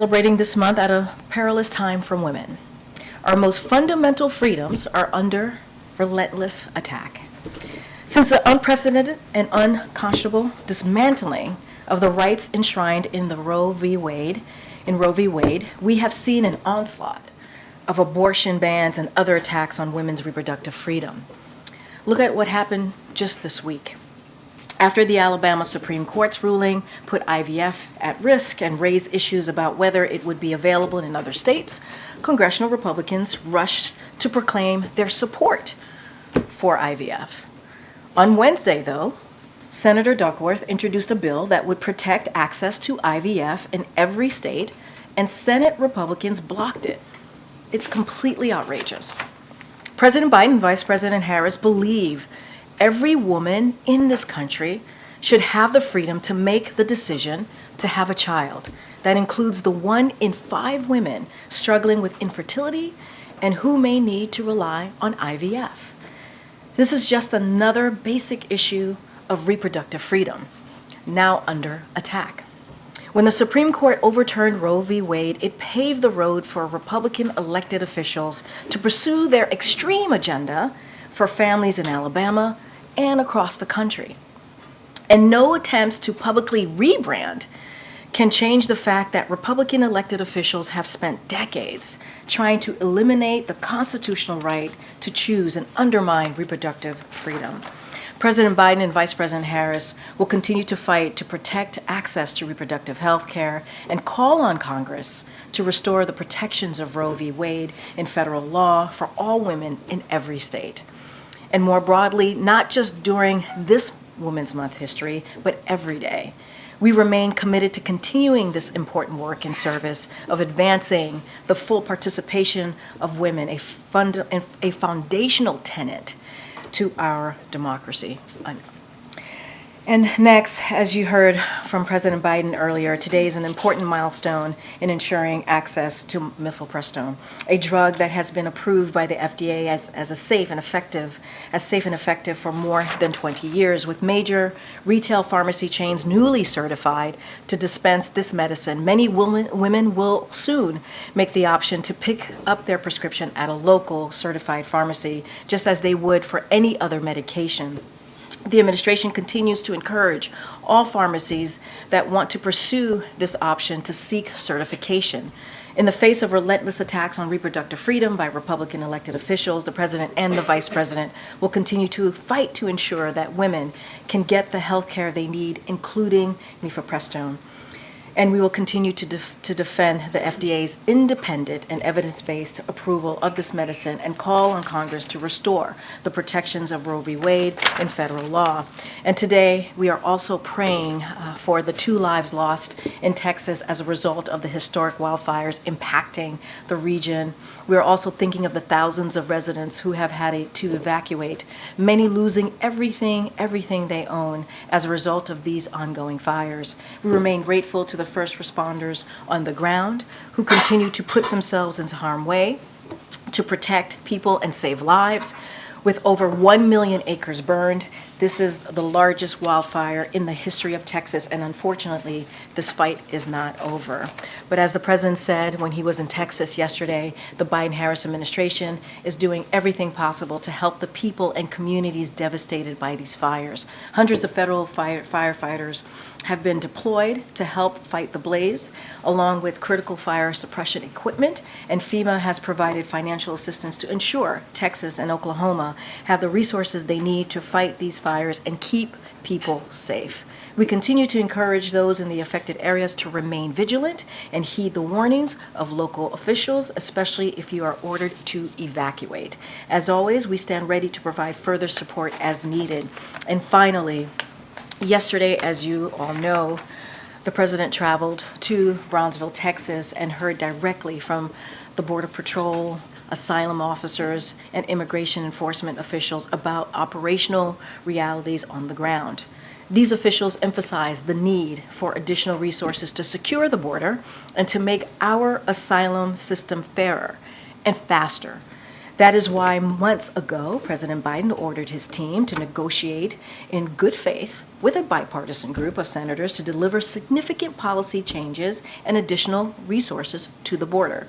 Celebrating this month at a perilous time for women. Our most fundamental freedoms are under relentless attack. Since the unprecedented and unconscionable dismantling of the rights enshrined in Roe v. Wade, we have seen an onslaught of abortion bans and other attacks on women's reproductive freedom. Look at what happened just this week. After the Alabama Supreme Court's ruling put IVF at risk and raised issues about whether it would be available in other states, congressional Republicans rushed to proclaim their support for IVF. On Wednesday, though, Senator Duckworth introduced a bill that would protect access to IVF in every state, and Senate Republicans blocked it. It's completely outrageous. President Biden and Vice President Harris believe every woman in this country should have the freedom to make the decision to have a child. That includes the 1 in 5 women struggling with infertility and who may need to rely on IVF. This is just another basic issue of reproductive freedom, now under attack. When the Supreme Court overturned Roe v. Wade, it paved the road for Republican elected officials to pursue their extreme agenda for families in Alabama and across the country. And no attempts to publicly rebrand can change the fact that Republican elected officials have spent decades trying to eliminate the constitutional right to choose and undermine reproductive freedom. President Biden and Vice President Harris will continue to fight to protect access to reproductive health care and call on Congress to restore the protections of Roe v. Wade in federal law for all women in every state. And more broadly, not just during this Women's Month history, but every day. We remain committed to continuing this important work in service of advancing the full participation of women, a foundational tenet to our democracy. And next, as you heard from President Biden earlier, today is an important milestone in ensuring access to Mifepristone, a drug that has been approved by the FDA as safe and effective for more than 20 years, with major retail pharmacy chains newly certified to dispense this medicine. Many women will soon make the option to pick up their prescription at a local certified pharmacy, just as they would for any other medication. The administration continues to encourage all pharmacies that want to pursue this option to seek certification. In the face of relentless attacks on reproductive freedom by Republican elected officials, the president and the vice president will continue to fight to ensure that women can get the health care they need, including Mifepristone. And we will continue to defend the FDA's independent and evidence-based approval of this medicine and call on Congress to restore the protections of Roe v. Wade in federal law. And today, we are also praying for the 2 lives lost in Texas as a result of the historic wildfires impacting the region. We are also thinking of the thousands of residents who have had to evacuate, many losing everything they own as a result of these ongoing fires. We remain grateful to the first responders on the ground who continue to put themselves into harm's way to protect people and save lives. With over 1 million acres burned, this is the largest wildfire in the history of Texas, and unfortunately, this fight is not over. But as the president said when he was in Texas yesterday, the Biden-Harris administration is doing everything possible to help the people and communities devastated by these fires. Hundreds of federal firefighters have been deployed to help fight the blaze, along with critical fire suppression equipment, and FEMA has provided financial assistance to ensure Texas and Oklahoma have the resources they need to fight these fires and keep people safe. We continue to encourage those in the affected areas to remain vigilant and heed the warnings of local officials, especially if you are ordered to evacuate. As always, we stand ready to provide further support as needed. And finally, yesterday, as you all know, the president traveled to Brownsville, Texas, and heard directly from the Border Patrol, asylum officers, and immigration enforcement officials about operational realities on the ground. These officials emphasized the need for additional resources to secure the border and to make our asylum system fairer and faster. That is why months ago, President Biden ordered his team to negotiate in good faith with a bipartisan group of senators to deliver significant policy changes and additional resources to the border.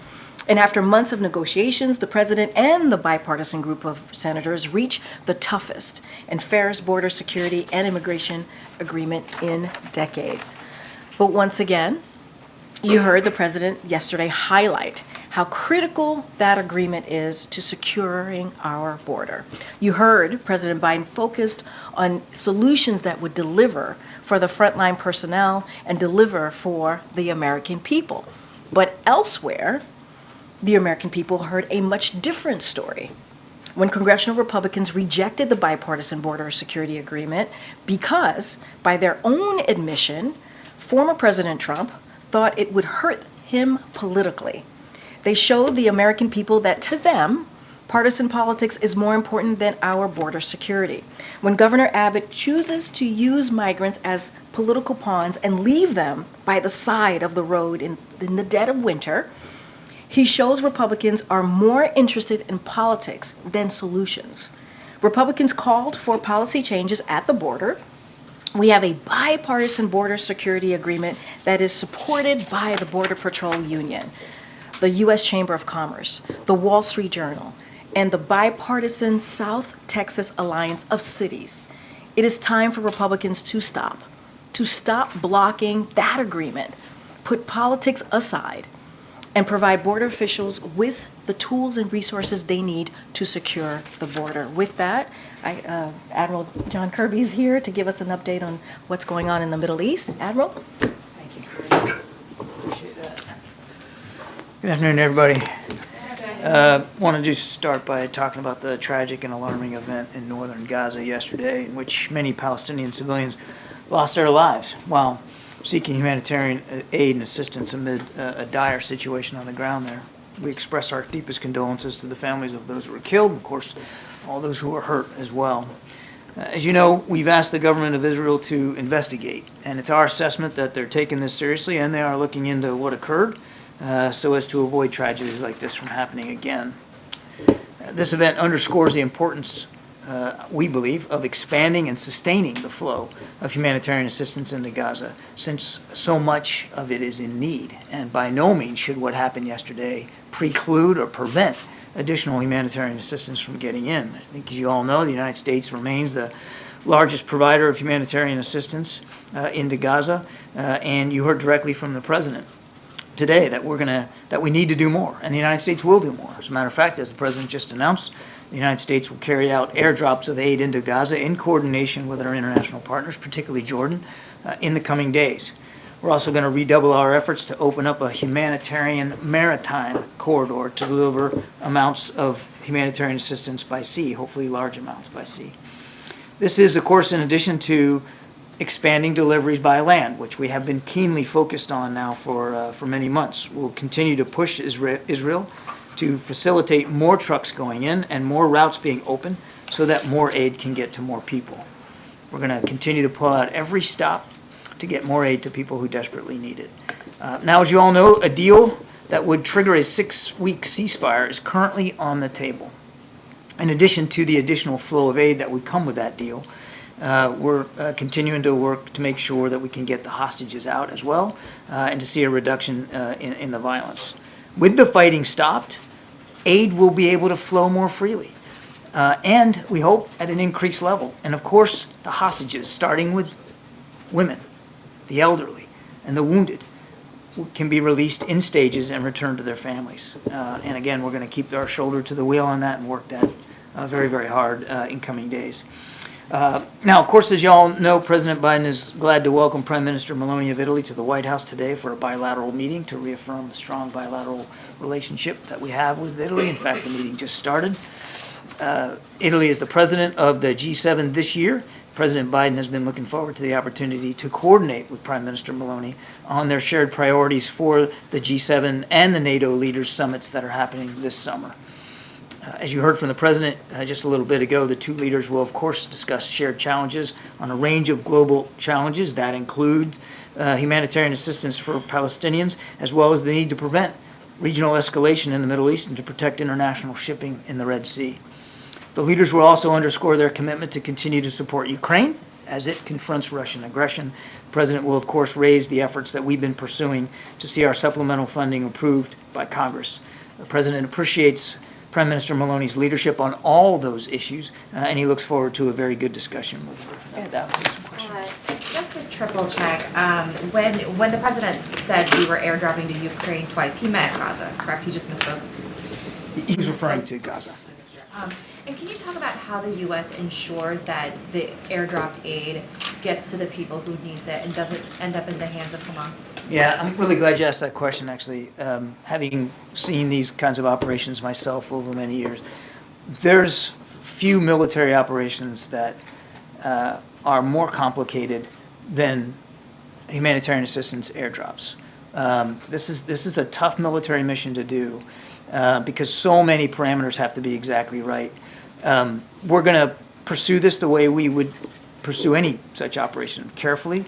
And after months of negotiations, the president and the bipartisan group of senators reached the toughest and fairest border security and immigration agreement in decades. But once again, you heard the president yesterday highlight how critical that agreement is to securing our border. You heard President Biden focused on solutions that would deliver for the frontline personnel and deliver for the American people. But elsewhere, the American people heard a much different story when congressional Republicans rejected the bipartisan border security agreement because, by their own admission, former President Trump thought it would hurt him politically. They showed the American people that to them, partisan politics is more important than our border security. When Governor Abbott chooses to use migrants as political pawns and leave them by the side of the road in the dead of winter, he shows Republicans are more interested in politics than solutions. Republicans called for policy changes at the border. We have a bipartisan border security agreement that is supported by the Border Patrol Union, the U.S. Chamber of Commerce, the Wall Street Journal, and the bipartisan South Texas Alliance of Cities. It is time for Republicans to stop blocking that agreement, put politics aside, and provide border officials with the tools and resources they need to secure the border. With that, Admiral John Kirby is here to give us an update on what's going on in the Middle East. Admiral? Thank you, Karine. Appreciate that. Good afternoon, everybody. Want to just start by talking about the tragic and alarming event in northern Gaza yesterday, in which many Palestinian civilians lost their lives while seeking humanitarian aid and assistance amid a dire situation on the ground there. We express our deepest condolences to the families of those who were killed, and of course, all those who were hurt as well. As you know, we've asked the government of Israel to investigate, and it's our assessment that they're taking this seriously and they are looking into what occurred so as to avoid tragedies like this from happening again. This event underscores the importance, we believe, of expanding and sustaining the flow of humanitarian assistance into Gaza, since so much of it is in need, and by no means should what happened yesterday preclude or prevent additional humanitarian assistance from getting in. I think, as you all know, the United States remains the largest provider of humanitarian assistance into Gaza, and you heard directly from the president today that we need to do more, and the United States will do more. As a matter of fact, as the president just announced, the United States will carry out airdrops of aid into Gaza in coordination with our international partners, particularly Jordan, in the coming days. We're also going to redouble our efforts to open up a humanitarian maritime corridor to deliver amounts of humanitarian assistance by sea, hopefully large amounts by sea. This is, of course, in addition to expanding deliveries by land, which we have been keenly focused on now for many months. We'll continue to push Israel to facilitate more trucks going in and more routes being open so that more aid can get to more people. We're going to continue to pull out every stop to get more aid to people who desperately need it. Now, as you all know, a deal that would trigger a 6-week ceasefire is currently on the table. In addition to the additional flow of aid that would come with that deal, we're continuing to work to make sure that we can get the hostages out as well and to see a reduction in the violence. With the fighting stopped, aid will be able to flow more freely, and we hope at an increased level. And of course, the hostages, starting with women, the elderly, and the wounded, can be released in stages and returned to their families. And again, we're going to keep our shoulder to the wheel on that and work that very, very hard in coming days. Now, of course, as you all know, President Biden is glad to welcome Prime Minister Meloni of Italy to the White House today for a bilateral meeting to reaffirm the strong bilateral relationship that we have with Italy. In fact, the meeting just started. Italy is the president of the G7 this year. President Biden has been looking forward to the opportunity to coordinate with Prime Minister Meloni on their shared priorities for the G7 and the NATO leaders summits that are happening this summer. As you heard from the president just a little bit ago, the two leaders will, of course, discuss shared challenges on a range of global challenges that include humanitarian assistance for Palestinians, as well as the need to prevent regional escalation in the Middle East and to protect international shipping in the Red Sea. The leaders will also underscore their commitment to continue to support Ukraine as it confronts Russian aggression. The President will, of course, raise the efforts that we've been pursuing to see our supplemental funding approved by Congress. The President appreciates Prime Minister Maloney's leadership on all those issues, and he looks forward to a very good discussion with her. That was some questions. Just to triple check, when the President said we were airdropping to Ukraine twice, he meant Gaza, correct? He just misspoke. He was referring to Gaza. And can you talk about how the U.S. ensures that the airdropped aid gets to the people who needs it and doesn't end up in the hands of Hamas? Yeah, I'm really glad you asked that question, actually. Having seen these kinds of operations myself over many years, there's few military operations that are more complicated than humanitarian assistance airdrops. This is a tough military mission to do because so many parameters have to be exactly right. We're going to pursue this the way we would pursue any such operation, carefully.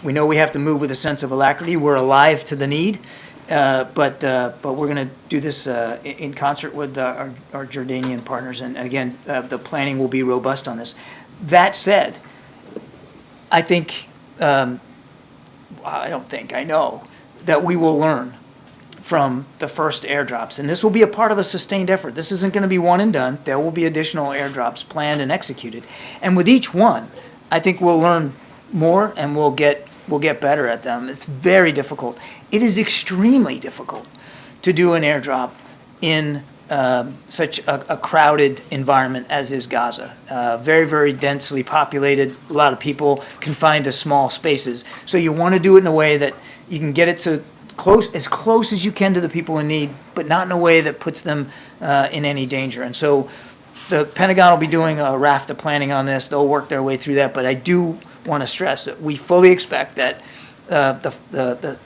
We know we have to move with a sense of alacrity. We're alive to the need, but we're going to do this in concert with our Jordanian partners. And again, the planning will be robust on this. That said, I think, I know that we will learn from the first airdrops. And this will be a part of a sustained effort. This isn't going to be one and done. There will be additional airdrops planned and executed. And with each one, I think we'll learn more and we'll get better at them. It's very difficult. It is extremely difficult to do an airdrop in such a crowded environment as is Gaza. Very, very densely populated, a lot of people confined to small spaces. So you want to do it in a way that you can get it to as close as you can to the people in need, but not in a way that puts them in any danger. And so the Pentagon will be doing a raft of planning on this. They'll work their way through that. But I do want to stress that we fully expect that the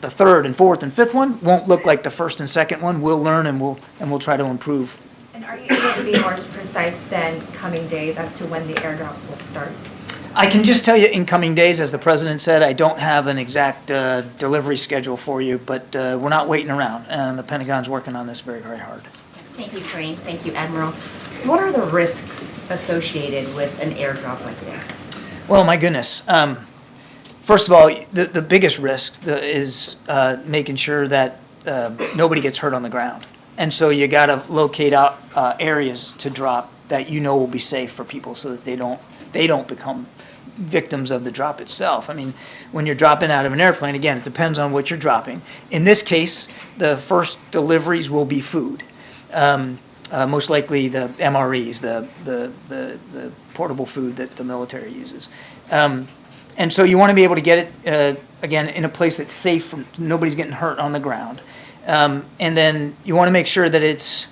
third and fourth and fifth one won't look like the first and second one. We'll learn and we'll try to improve. And are you able to be more precise than coming days as to when the airdrops will start? I can just tell you in coming days, as the President said, I don't have an exact delivery schedule for you, but we're not waiting around, and the Pentagon's working on this very, very hard. Thank you, Karine. Thank you, Admiral. What are the risks associated with an airdrop like this? Well, my goodness. First of all, the biggest risk is making sure that nobody gets hurt on the ground. And so you got to locate out areas to drop that you know will be safe for people so that they don't become victims of the drop itself. I mean, when you're dropping out of an airplane, again, it depends on what you're dropping. In this case, the first deliveries will be food. Most likely the MREs, the portable food that the military uses. And so you want to be able to get it, again, in a place that's safe, nobody's getting hurt on the ground. And then you want to make sure that it's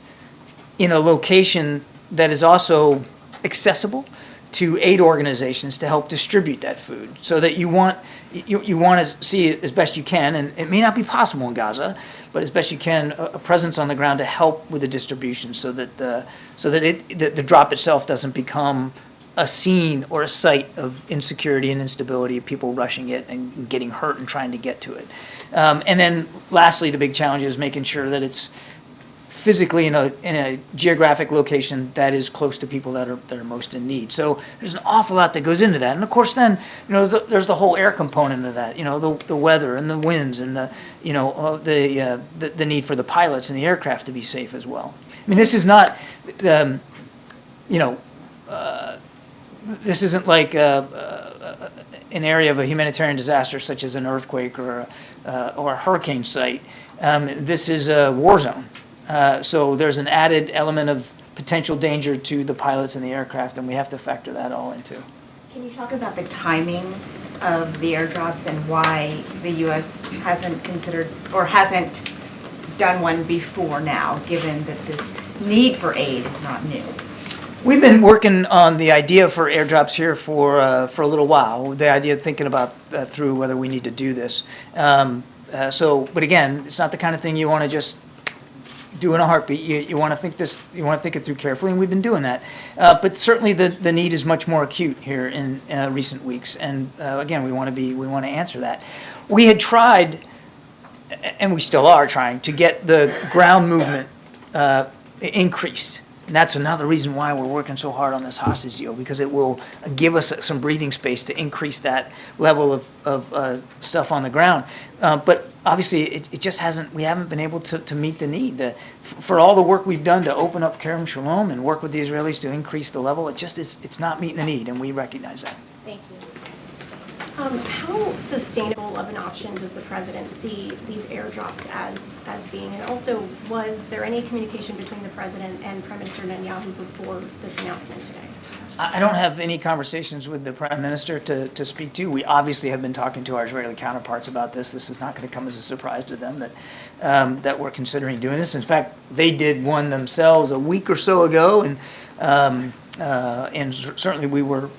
in a location that is also accessible to aid organizations to help distribute that food, so that you want to see it as best you can, and it may not be possible in Gaza, but as best you can, a presence on the ground to help with the distribution, so that the drop itself doesn't become a scene or a site of insecurity and instability, of people rushing it and getting hurt and trying to get to it. And then lastly, the big challenge is making sure that it's physically in a geographic location that is close to people that are most in need. So there's an awful lot that goes into that. And of course then, there's the whole air component of that, the weather and the winds and the need for the pilots and the aircraft to be safe as well. I mean, this is not, this isn't like an area of a humanitarian disaster such as an earthquake or a hurricane site. This is a war zone. So there's an added element of potential danger to the pilots and the aircraft, and we have to factor that all into. Can you talk about the timing of the airdrops and why the U.S. hasn't considered or hasn't done one before now, given that this need for aid is not new? We've been working on the idea for airdrops here for a little while. The idea of thinking about through whether we need to do this. But again, it's not the kind of thing you want to just do in a heartbeat. You want to think this. You want to think it through carefully, and we've been doing that. But certainly, the need is much more acute here in recent weeks. And again, we want to answer that. We had tried, and we still are trying, to get the ground movement increased. And that's another reason why we're working so hard on this hostage deal, because it will give us some breathing space to increase that level of stuff on the ground. But obviously, it just hasn't, we haven't been able to meet the need. For all the work we've done to open up Kerem Shalom and work with the Israelis to increase the level, it's not meeting the need, and we recognize that. Thank you. How sustainable of an option does the president see these airdrops as being? And also, was there any communication between the president and Prime Minister Netanyahu before this announcement today? I don't have any conversations with the Prime Minister to speak to. We obviously have been talking to our Israeli counterparts about this. This is not going to come as a surprise to them that we're considering doing this. In fact, they did one themselves a week or so ago, and certainly we were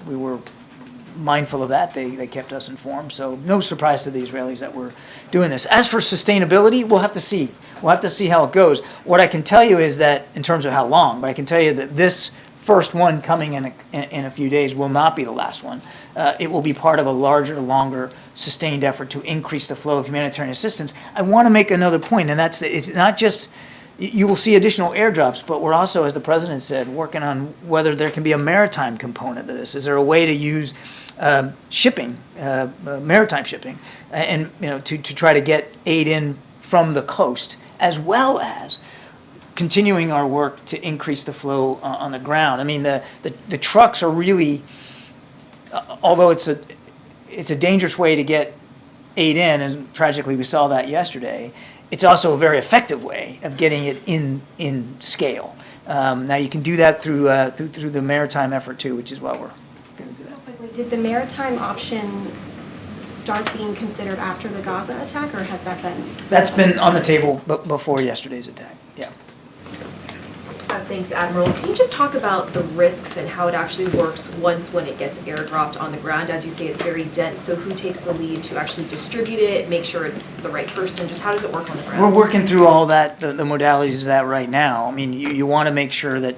mindful of that. They kept us informed. So no surprise to the Israelis that we're doing this. As for sustainability, we'll have to see. We'll have to see how it goes. What I can tell you is that, in terms of how long, but I can tell you that this first one coming in a few days will not be the last one. It will be part of a larger, longer, sustained effort to increase the flow of humanitarian assistance. I want to make another point, and that's it's not just you will see additional airdrops, but we're also, as the president said, working on whether there can be a maritime component to this. Is there a way to use shipping, maritime shipping, and to try to get aid in from the coast, as well as continuing our work to increase the flow on the ground. I mean, the trucks are really, although it's a dangerous way to get aid in, and tragically we saw that yesterday, it's also a very effective way of getting it in scale. Now you can do that through the maritime effort too, which is why we're going to do that. Quickly, did the maritime option start being considered after the Gaza attack, or has that been? That's been on the table before yesterday's attack. Yeah. Thanks, Admiral. Can you just talk about the risks and how it actually works when it gets airdropped on the ground? As you say, it's very dense, so who takes the lead to actually distribute it, make sure it's the right person? Just how does it work on the ground? We're working through all that, the modalities of that right now. I mean, you want to make sure that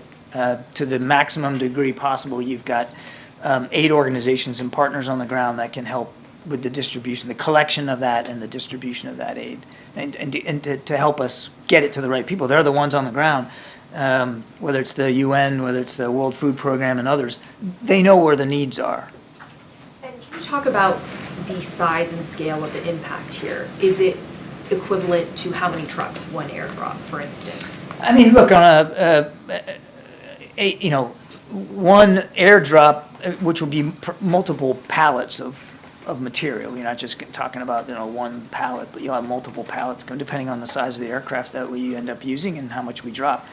to the maximum degree possible, you've got aid organizations and partners on the ground that can help with the distribution, the collection of that and the distribution of that aid, and to help us get it to the right people. They're the ones on the ground. Whether it's the UN, whether it's the World Food Program and others, they know where the needs are. And can you talk about the size and scale of the impact here? Is it equivalent to how many trucks, one airdrop, for instance? I mean, look, on one airdrop, which will be multiple pallets of material. You're not just talking about one pallet, but you'll have multiple pallets, depending on the size of the aircraft that we end up using and how much we drop.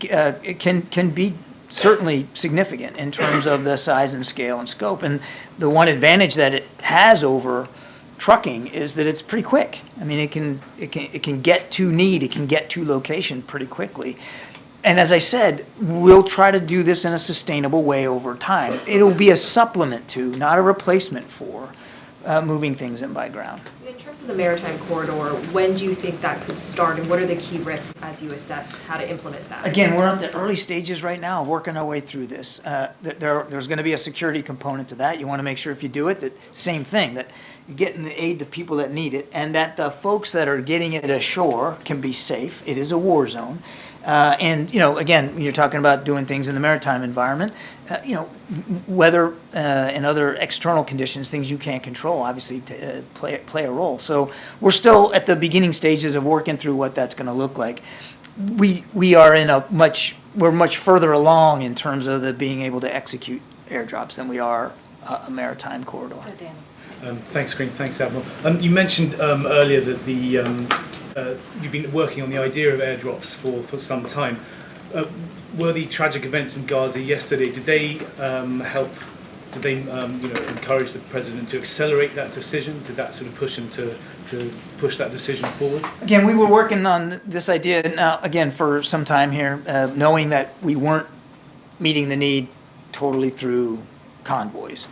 It can be certainly significant in terms of the size and scale and scope. And the one advantage that it has over trucking is that it's pretty quick. I mean, it can get to need, it can get to location pretty quickly. And as I said, we'll try to do this in a sustainable way over time. It'll be a supplement to, not a replacement for, moving things in by ground. In terms of the maritime corridor, when do you think that could start, and what are the key risks as you assess how to implement that? Again, we're at the early stages right now, working our way through this. There's going to be a security component to that. You want to make sure if you do it, that same thing, that you're getting the aid to people that need it, and that the folks that are getting it ashore can be safe. It is a war zone. And, again, you're talking about doing things in the maritime environment, weather and other external conditions, things you can't control, obviously play a role. So we're still at the beginning stages of working through what that's going to look like. We are we're much further along in terms of being able to execute airdrops than we are a maritime corridor. Thanks, Karine. Thanks, Admiral. You mentioned earlier that you've been working on the idea of airdrops for some time. Were the tragic events in Gaza yesterday, did they help? Did they encourage the president to accelerate that decision? Did that sort of push him to push that decision forward? Again, we were working on this idea now, again, for some time here, knowing that we weren't meeting the need totally through convoys.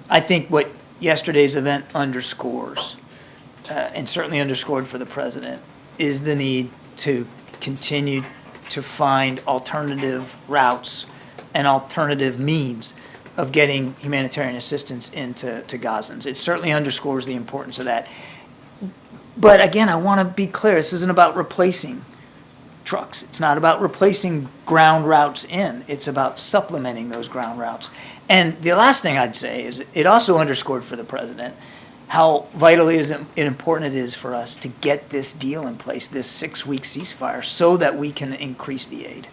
I think what yesterday's event underscores, and certainly underscored for the president, is the need to continue to find alternative routes and alternative means of getting humanitarian assistance into Gazans. It certainly underscores the importance of that. But again, I want to be clear, this isn't about replacing trucks. It's not about replacing ground routes in. It's about supplementing those ground routes. And the last thing I'd say is it also underscored for the president how vitally important it is for us to get this deal in place, this 6-week ceasefire, so that we can increase the aid.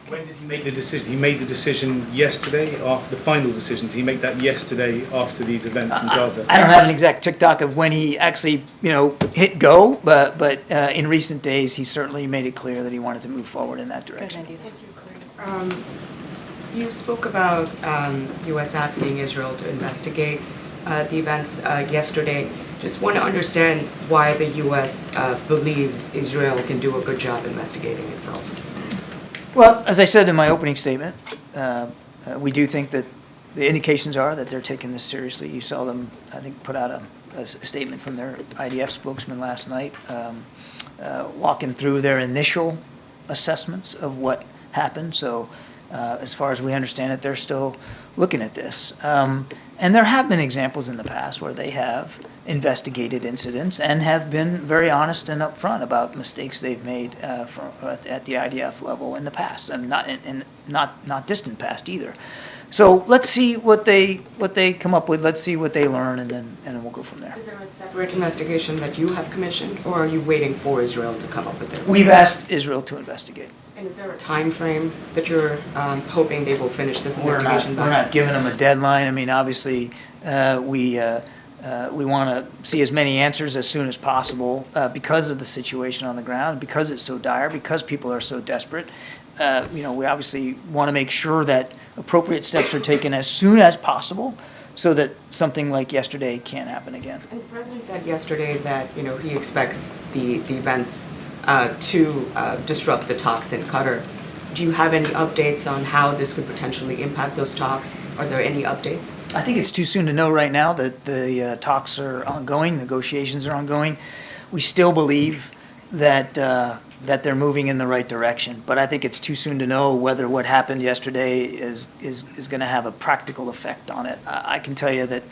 When did he make the decision? He made the decision yesterday, after the final decision. Did he make that yesterday after these events in Gaza? I don't have an exact tick-tock of when he actually, hit go, but in recent days, he certainly made it clear that he wanted to move forward in that direction. You spoke about U.S. asking Israel to investigate the events yesterday. Just want to understand why the U.S. believes Israel can do a good job investigating itself. Well, as I said in my opening statement, we do think that the indications are that they're taking this seriously. You saw them, I think, put out a statement from their IDF spokesman last night, walking through their initial assessments of what happened. So as far as we understand it, they're still looking at this. And there have been examples in the past where they have investigated incidents and have been very honest and upfront about mistakes they've made at the IDF level in the past, and not distant past either. So let's see what they come up with. Let's see what they learn, and then we'll go from there. Is there a separate investigation that you have commissioned, or are you waiting for Israel to come up with their? We've asked Israel to investigate. And is there a time frame that you're hoping they will finish this We're investigation by? not giving them a deadline. I mean, obviously, we want to see as many answers as soon as possible because of the situation on the ground, because it's so dire, because people are so desperate. We obviously want to make sure that appropriate steps are taken as soon as possible so that something like yesterday can't happen again. And the president said yesterday that he expects the events to disrupt the talks in Qatar. Do you have any updates on how this could potentially impact those talks? Are there any updates? I think it's too soon to know right now that the talks are ongoing, negotiations are ongoing. We still believe that they're moving in the right direction, but I think it's too soon to know whether what happened yesterday is going to have a practical effect on it. I can tell you that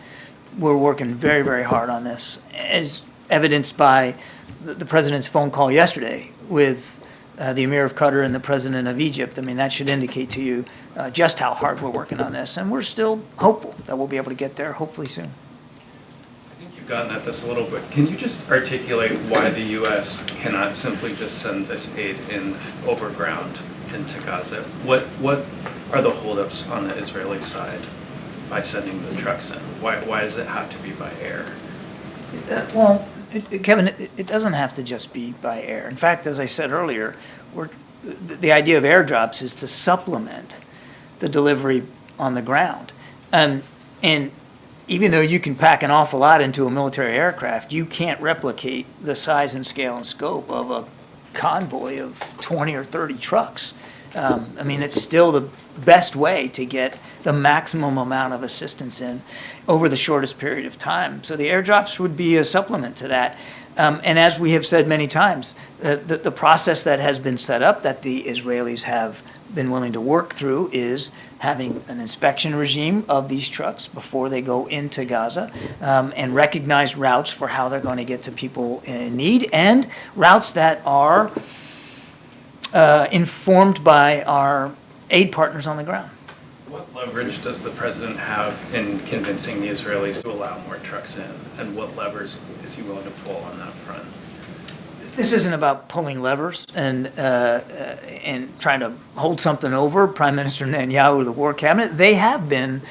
we're working very, very hard on this, as evidenced by the president's phone call yesterday with the Emir of Qatar and the president of Egypt. I mean, that should indicate to you just how hard we're working on this, and we're still hopeful that we'll be able to get there hopefully soon. I think you've gotten at this a little bit. Can you just articulate why the U.S. cannot simply just send this aid in overground into Gaza? What are the holdups on the Israeli side by sending the trucks in? Why does it have to be by air? Well, Kevin, it doesn't have to just be by air. In fact, as I said earlier, the idea of airdrops is to supplement the delivery on the ground. And even though you can pack an awful lot into a military aircraft, you can't replicate the size and scale and scope of a convoy of 20 or 30 trucks. I mean, it's still the best way to get the maximum amount of assistance in over the shortest period of time. So the airdrops would be a supplement to that. And as we have said many times, the process that has been set up that the Israelis have been willing to work through is having an inspection regime of these trucks before they go into Gaza, and recognize routes for how they're going to get to people in need, and routes that are informed by our aid partners on the ground. What leverage does the president have in convincing the Israelis to allow more trucks in? And what levers is he willing to pull on that front? This isn't about pulling levers and trying to hold something over Prime Minister Netanyahu or the War Cabinet. They have been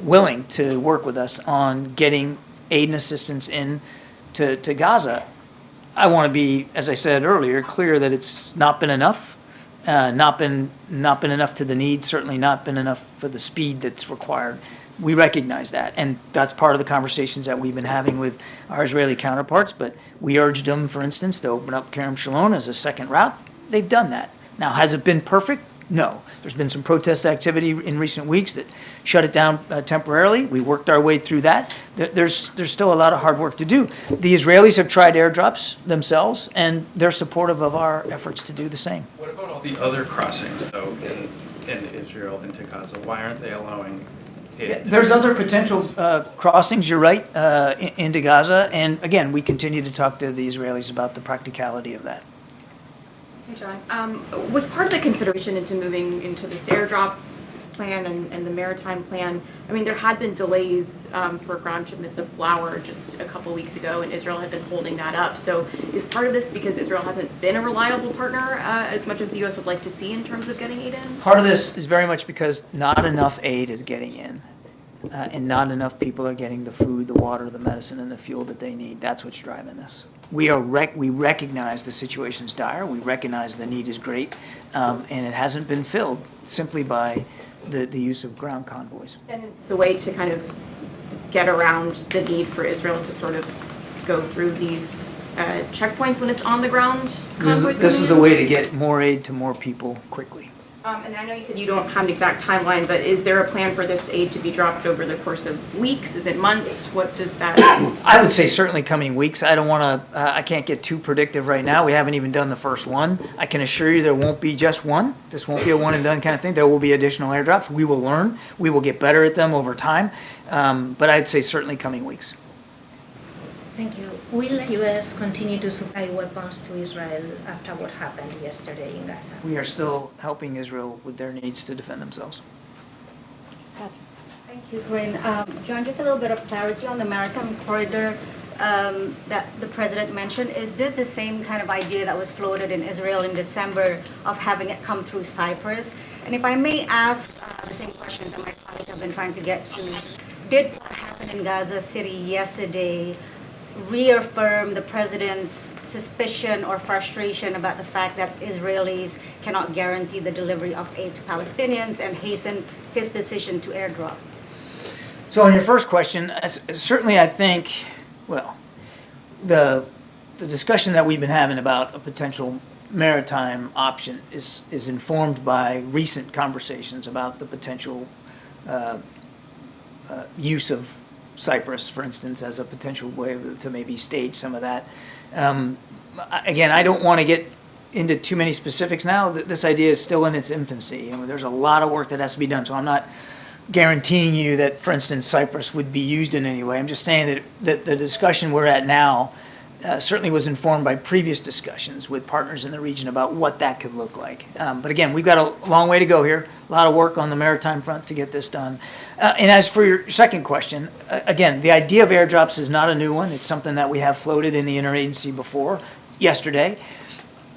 willing to work with us on getting aid and assistance in to Gaza. I want to be, as I said earlier, clear that it's not been enough. Not been enough to the need, certainly not been enough for the speed that's required. We recognize that, and that's part of the conversations that we've been having with our Israeli counterparts, but we urged them, for instance, to open up Kerem Shalom as a second route. They've done that. Now, has it been perfect? No. There's been some protest activity in recent weeks that shut it down temporarily. We worked our way through that. There's still a lot of hard work to do. The Israelis have tried airdrops themselves, and they're supportive of our efforts to do the same. What about all the other crossings, though, in Israel into Gaza? Why aren't they allowing aid? There's other potential crossings, you're right, into Gaza. And again, we continue to talk to the Israelis about the practicality of that. Hey, John. Was part of the consideration into moving into this airdrop plan and the maritime plan, I mean, there had been delays for ground shipments of flour just a couple weeks ago, and Israel had been holding that up. So is part of this because Israel hasn't been a reliable partner as much as the U.S. would like to see in terms of getting aid in? Part of this is very much because not enough aid is getting in, and not enough people are getting the food, the water, the medicine, and the fuel that they need. That's what's driving this. We recognize the situation's dire. We recognize the need is great, and it hasn't been filled simply by the use of ground convoys. And is this a way to kind of get around the need for Israel to sort of go through these checkpoints when it's on the ground convoys? This is a way to get more aid to more people quickly. And I know you said you don't have an exact timeline, but is there a plan for this aid to be dropped over the course of weeks? Is it months? What does that? I would say certainly coming weeks. I don't want to, I can't get too predictive right now. We haven't even done the first one. I can assure you there won't be just one. This won't be a one and done kind of thing. There will be additional airdrops. We will learn. We will get better at them over time. But I'd say certainly coming weeks. Thank you. Will the U.S. continue to supply weapons to Israel after what happened yesterday in Gaza? We are still helping Israel with their needs to defend themselves. Thank you, Karine. John, just a little bit of clarity on the maritime corridor that the president mentioned. Is this the same kind of idea that was floated in Israel in December of having it come through Cyprus? And if I may ask the same questions that my colleagues have been trying to get to, did what happened in Gaza City yesterday reaffirm the president's suspicion or frustration about the fact that Israelis cannot guarantee the delivery of aid to Palestinians and hasten his decision to airdrop? So on your first question, certainly I think, well, the discussion that we've been having about a potential maritime option is informed by recent conversations about the potential use of Cyprus, for instance, as a potential way to maybe stage some of that. Again, I don't want to get into too many specifics now. This idea is still in its infancy. I mean, there's a lot of work that has to be done, so I'm not guaranteeing you that, for instance, Cyprus would be used in any way. I'm just saying that the discussion we're at now certainly was informed by previous discussions with partners in the region about what that could look like. But again, we've got a long way to go here, a lot of work on the maritime front to get this done. And as for your second question, again, the idea of airdrops is not a new one. It's something that we have floated in the interagency before, yesterday.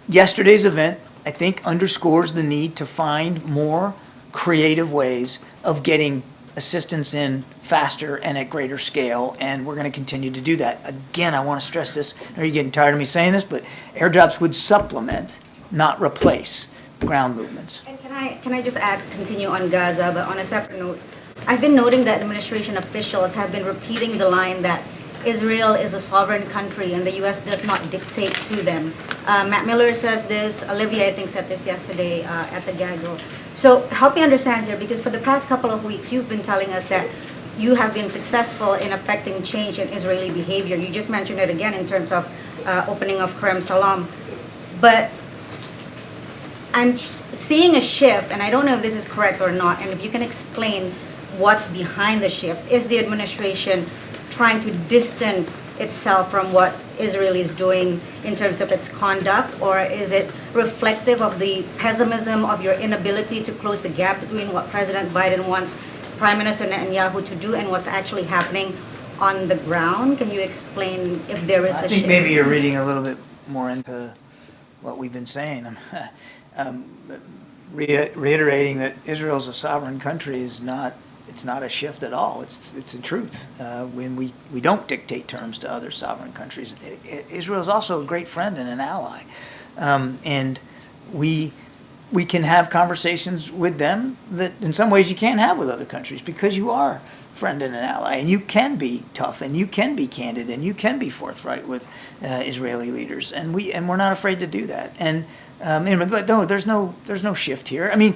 Yesterday's event, I think, underscores the need to find more creative ways of getting assistance in faster and at greater scale, and we're going to continue to do that. Again, I want to stress this. Are you getting tired of me saying this? But airdrops would supplement, not replace, ground movements. And can I just continue on Gaza, but on a separate note, I've been noting that administration officials have been repeating the line that Israel is a sovereign country and the U.S. does not dictate to them. Matt Miller says this, Olivia, I think, said this yesterday at the Gaggle. So help me understand here, because for the past couple of weeks, you've been telling us that you have been successful in affecting change in Israeli behavior. You just mentioned it again in terms of opening of Kerem Salam. But I'm seeing a shift, and I don't know if this is correct or not, and if you can explain what's behind the shift. Is the administration trying to distance itself from what Israel is doing in terms of its conduct, or is it reflective of the pessimism of your inability to close the gap between what President Biden wants Prime Minister Netanyahu to do and what's actually happening on the ground? Can you explain if there is a shift? I think maybe you're reading a little bit more into what we've been saying. Reiterating that Israel's a sovereign country is not. It's not a shift at all. It's a truth. When we don't dictate terms to other sovereign countries. Israel is also a great friend and an ally, and we can have conversations with them that in some ways you can't have with other countries because you are a friend and an ally, and you can be tough and you can be candid and you can be forthright with Israeli leaders, and we're not afraid to do that. But no, there's no shift here. I mean.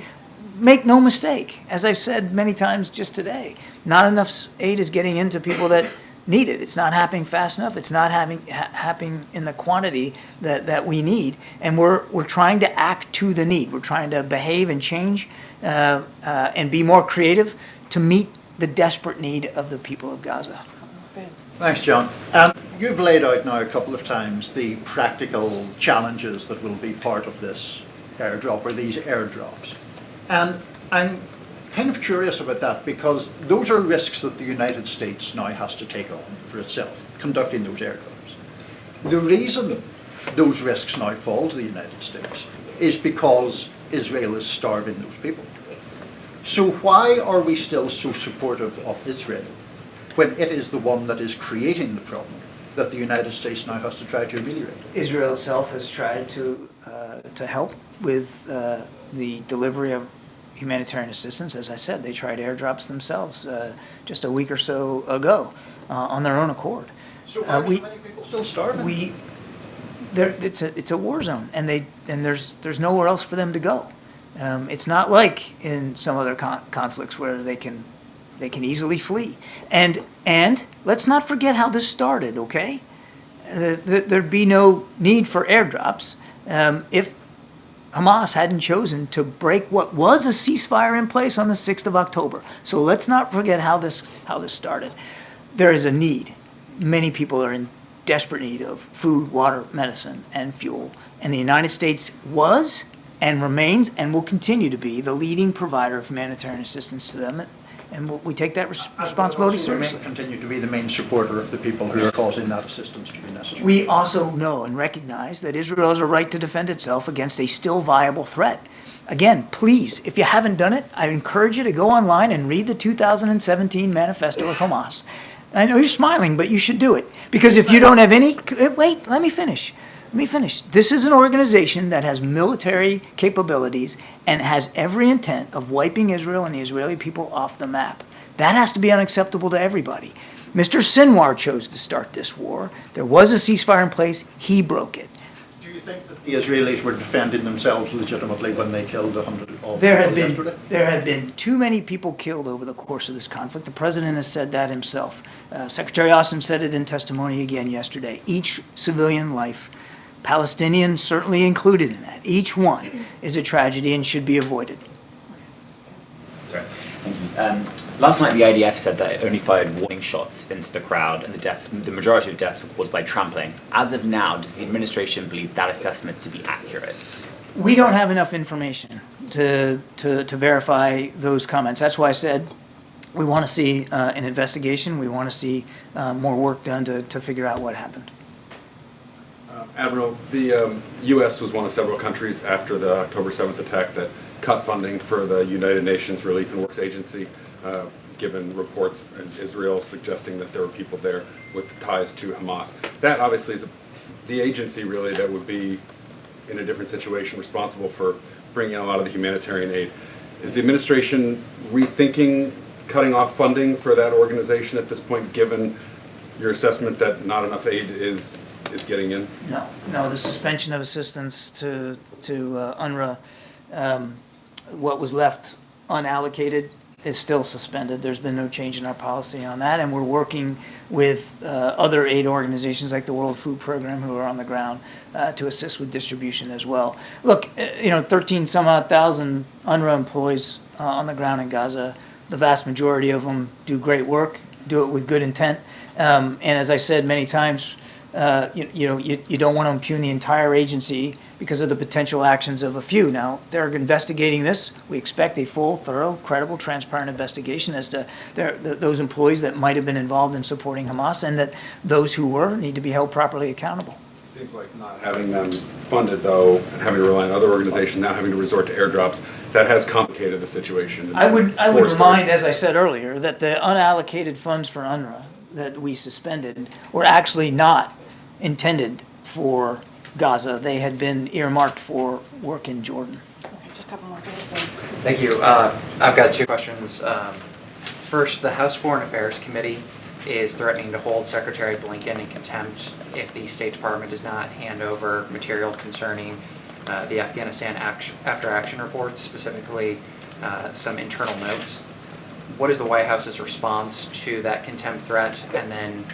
Make no mistake, as I've said many times just today, not enough aid is getting into people that need it. It's not happening fast enough. It's not happening in the quantity that we need. And we're trying to act to the need. We're trying to behave and change and be more creative to meet the desperate need of the people of Gaza. Thanks, John. You've laid out now a couple of times the practical challenges that will be part of this airdrop or these airdrops. And I'm kind of curious about that because those are risks that the United States now has to take on for itself, conducting those airdrops. The reason those risks now fall to the United States is because Israel is starving those people. So why are we still so supportive of Israel when it is the one that is creating the problem that the United States now has to try to ameliorate? Israel itself has tried to help with the delivery of humanitarian assistance. As I said, they tried airdrops themselves just a week or so ago on their own accord. So why are so many people still starving? It's a war zone, and there's nowhere else for them to go. It's not like in some other conflicts where they can easily flee. And let's not forget how this started. Okay, there'd be no need for airdrops if Hamas hadn't chosen to break what was a ceasefire in place on the 6th of October. So let's not forget how this started. There is a need. Many people are in desperate need of food, water, medicine, and fuel. And the United States was and remains and will continue to be the leading provider of humanitarian assistance to them. And we take that responsibility seriously. Continue to be the main supporter of the people who are causing that assistance to be necessary. We also know and recognize that Israel has a right to defend itself against a still viable threat. Again, please, if you haven't done it, I encourage you to go online and read the 2017 manifesto of Hamas. I know you're smiling, but you should do it. Because if you don't have any... Wait, let me finish. This is an organization that has military capabilities and has every intent of wiping Israel and the Israeli people off the map. That has to be unacceptable to everybody. Mr. Sinwar chose to start this war. There was a ceasefire in place. He broke it. Do you think that the Israelis were defending themselves legitimately when they killed 100 of people yesterday? There had been too many people killed over the course of this conflict. The president has said that himself. Secretary Austin said it in testimony again yesterday. Each civilian life, Palestinians certainly included in that, each one is a tragedy and should be avoided. Sorry. Thank you. Last night the IDF said that it only fired warning shots into the crowd and the majority of deaths were caused by trampling. As of now, does the administration believe that assessment to be accurate? We don't have enough information to verify those comments. That's why I said we want to see an investigation. We want to see more work done to figure out what happened. Admiral, the U.S. was one of several countries after the October 7th attack that cut funding for the United Nations Relief and Works Agency, given reports in Israel suggesting that there were people there with ties to Hamas. That obviously is the agency really that would be in a different situation responsible for bringing a lot of the humanitarian aid. Is the administration rethinking cutting off funding for that organization at this point, given your assessment that not enough aid is getting in? No, the suspension of assistance to UNRWA, what was left unallocated is still suspended. There's been no change in our policy on that, and we're working with other aid organizations like the World Food Program who are on the ground to assist with distribution as well. Look, 13 some odd thousand UNRWA employees on the ground in Gaza. The vast majority of them do great work, do it with good intent, and as I said many times, you don't want to impugn the entire agency because of the potential actions of a few. Now, they're investigating this. We expect a full, thorough, credible, transparent investigation as to those employees that might have been involved in supporting Hamas, and that those who were need to be held properly accountable. It seems like not having them funded, though, and having to rely on other organizations, now having to resort to airdrops, that has complicated the situation. I would remind, as I said earlier, that the unallocated funds for UNRWA that we suspended were actually not intended for Gaza. They had been earmarked for work in Jordan. Just a couple more. Thank you. I've got two questions. First, the House Foreign Affairs Committee is threatening to hold Secretary Blinken in contempt if the State Department does not hand over material concerning the Afghanistan after action reports, specifically some internal notes. What is the White House's response to that contempt threat? And then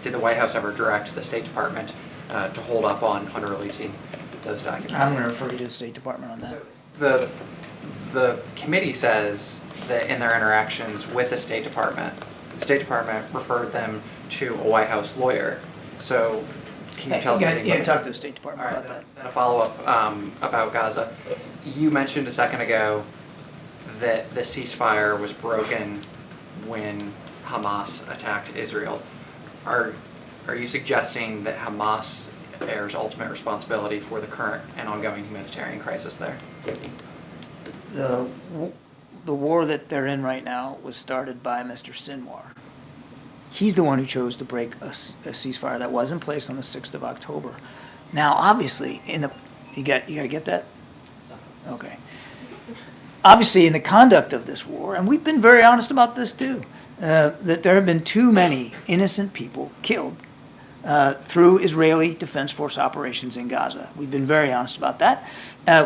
did the White House ever direct the State Department to hold up on releasing those documents? I'm going to refer you to the State Department on that. So the committee says that in their interactions with the State Department the State Department referred them to a White House lawyer. So can you tell us anything? Yeah, talk to the State Department about that. Then a follow-up about Gaza. You mentioned a second ago that the ceasefire was broken when Hamas attacked Israel. Are you suggesting that Hamas bears ultimate responsibility for the current and ongoing humanitarian crisis there? The war that they're in right now was started by Mr. Sinwar. He's the one who chose to break a ceasefire that was in place on the 6th of October. Now, obviously, you gotta get that? Okay. Obviously, in the conduct of this war, and we've been very honest about this too, that there have been too many innocent people killed through Israeli Defense Force operations in Gaza. We've been very honest about that.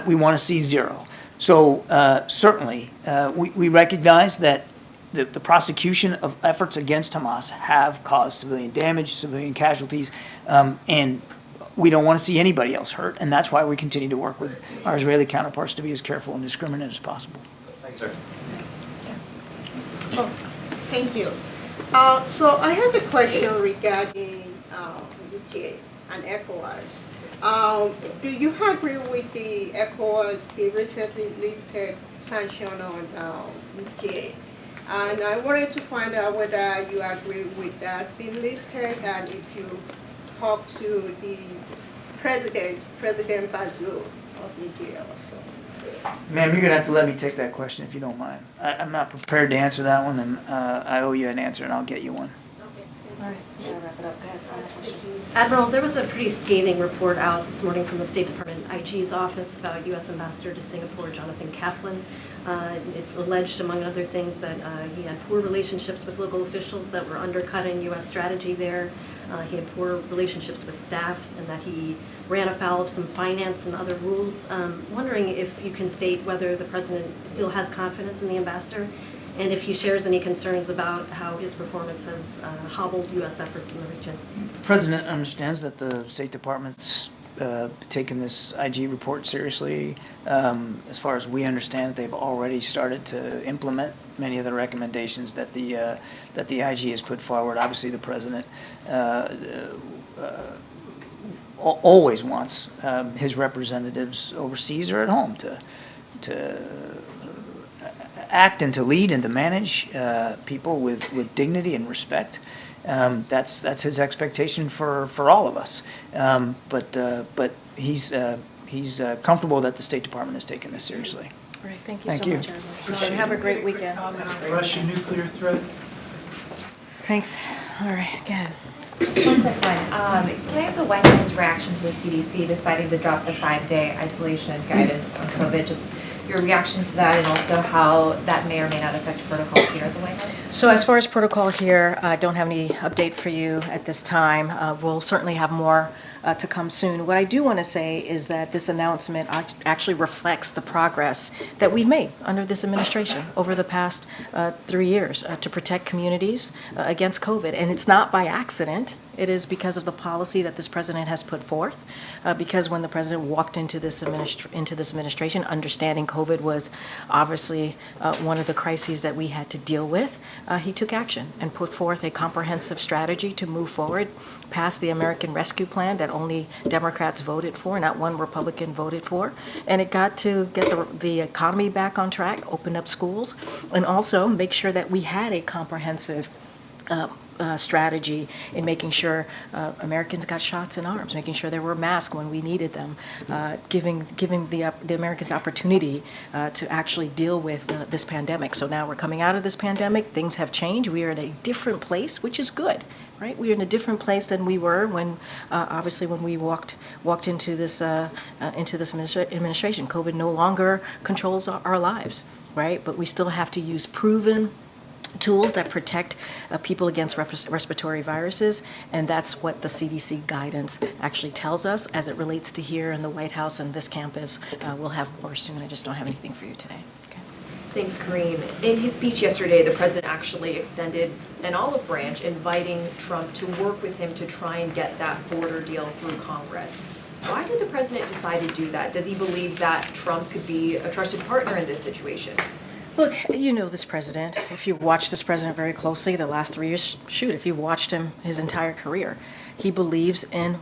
We want to see zero. So certainly, we recognize that the prosecution of efforts against Hamas have caused civilian damage, civilian casualties, and we don't want to see anybody else hurt, and that's why we continue to work with our Israeli counterparts to be as careful and discriminate as possible. Thanks, sir. Oh, thank you. So I have a question regarding UK and ECOWAS. Do you agree with the ECOWAS, the recently lifted sanction on UK? And I wanted to find out whether you agree with that being lifted, and if you talk to the President Bazoum of UK also. Ma'am, you're going to have to let me take that question if you don't mind. I'm not prepared to answer that one, and I owe you an answer, and I'll get you one. All right, we'll wrap it up. Go ahead. Admiral, there was a pretty scathing report out this morning from the State Department IG's office about U.S. Ambassador to Singapore, Jonathan Kaplan. It alleged, among other things, that he had poor relationships with local officials that were undercutting U.S. strategy there. He had poor relationships with staff, and that he ran afoul of some finance and other rules. Wondering if you can state whether the President still has confidence in the ambassador, and if he shares any concerns about how his performance has hobbled U.S. efforts in the region. The President understands that the State Department's taken this IG report seriously. As far as we understand, they've already started to implement many of the recommendations that the IG has put forward. Obviously, the President always wants his representatives overseas or at home to act and to lead and to manage people with dignity and respect. That's his expectation for all of us. But he's comfortable that the State Department has taken this seriously. All right, thank you Thank so you. much, Admiral. Have a great weekend. Russian nuclear threat? Thanks. All right, again. Just one quick one. Can I have the White House's reaction to the CDC deciding to drop the 5-day isolation guidance on COVID? Just your reaction to that, and also how that may or may not affect protocol here at the White House? So as far as protocol here, I don't have any update for you at this time. We'll certainly have more to come soon. What I do want to say is that this announcement actually reflects the progress that we've made under this administration over the past 3 years to protect communities against COVID. And it's not by accident. It is because of the policy that this president has put forth. Because when the president walked into this administration, understanding COVID was obviously one of the crises that we had to deal with, he took action and put forth a comprehensive strategy to move forward past the American Rescue Plan that only Democrats voted for, not one Republican voted for. And it got to get the economy back on track, open up schools, and also make sure that we had a comprehensive strategy in making sure Americans got shots in arms, making sure there were masks when we needed them, giving the Americans opportunity to actually deal with this pandemic. So now we're coming out of this pandemic. Things have changed. We are in a different place, which is good, right? We are in a different place than we were when, obviously, when we walked into this administration. COVID no longer controls our lives, right? But we still have to use proven tools that protect people against respiratory viruses, and that's what the CDC guidance actually tells us as it relates to here in the White House and this campus. We'll have more soon. I just don't have anything for you today. Okay. Thanks, Karine. In his speech yesterday, the president actually extended an olive branch inviting Trump to work with him to try and get that border deal through Congress. Why did the president decide to do that? Does he believe that Trump could be a trusted partner in this situation? Look, you know this president. If you watch this president very closely, the last 3 years, shoot, if you watched him his entire career, he believes in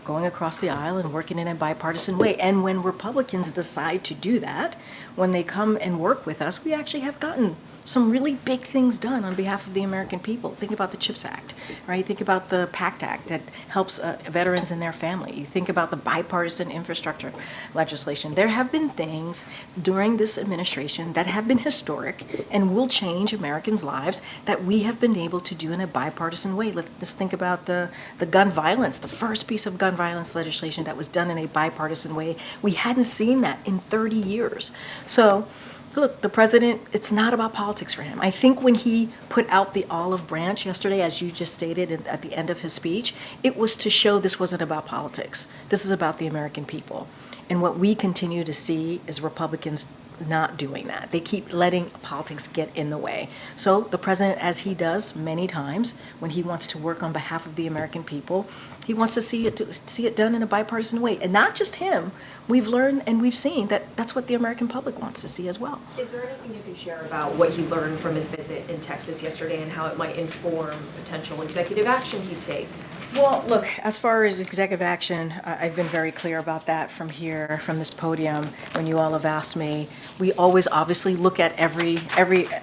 going across the aisle and working in a bipartisan way. And when Republicans decide to do that, when they come and work with us, we actually have gotten some really big things done on behalf of the American people. Think about the CHIPS Act, right? Think about the PACT Act that helps veterans and their family. You think about the bipartisan infrastructure legislation. There have been things during this administration that have been historic and will change Americans' lives that we have been able to do in a bipartisan way. Let's think about the gun violence, the first piece of gun violence legislation that was done in a bipartisan way. We hadn't seen that in 30 years. So, look, the president, it's not about politics for him. I think when he put out the olive branch yesterday, as you just stated at the end of his speech, it was to show this wasn't about politics. This is about the American people. And what we continue to see is Republicans not doing that. They keep letting politics get in the way. So the president, as he does many times when he wants to work on behalf of the American people, he wants to see it done in a bipartisan way. And not just him. We've learned and we've seen that that's what the American public wants to see as well. Is there anything you can share about what he learned from his visit in Texas yesterday and how it might inform potential executive action he'd take? Well, look, as far as executive action, I've been very clear about that from here, from this podium, when you all have asked me. We always obviously look at every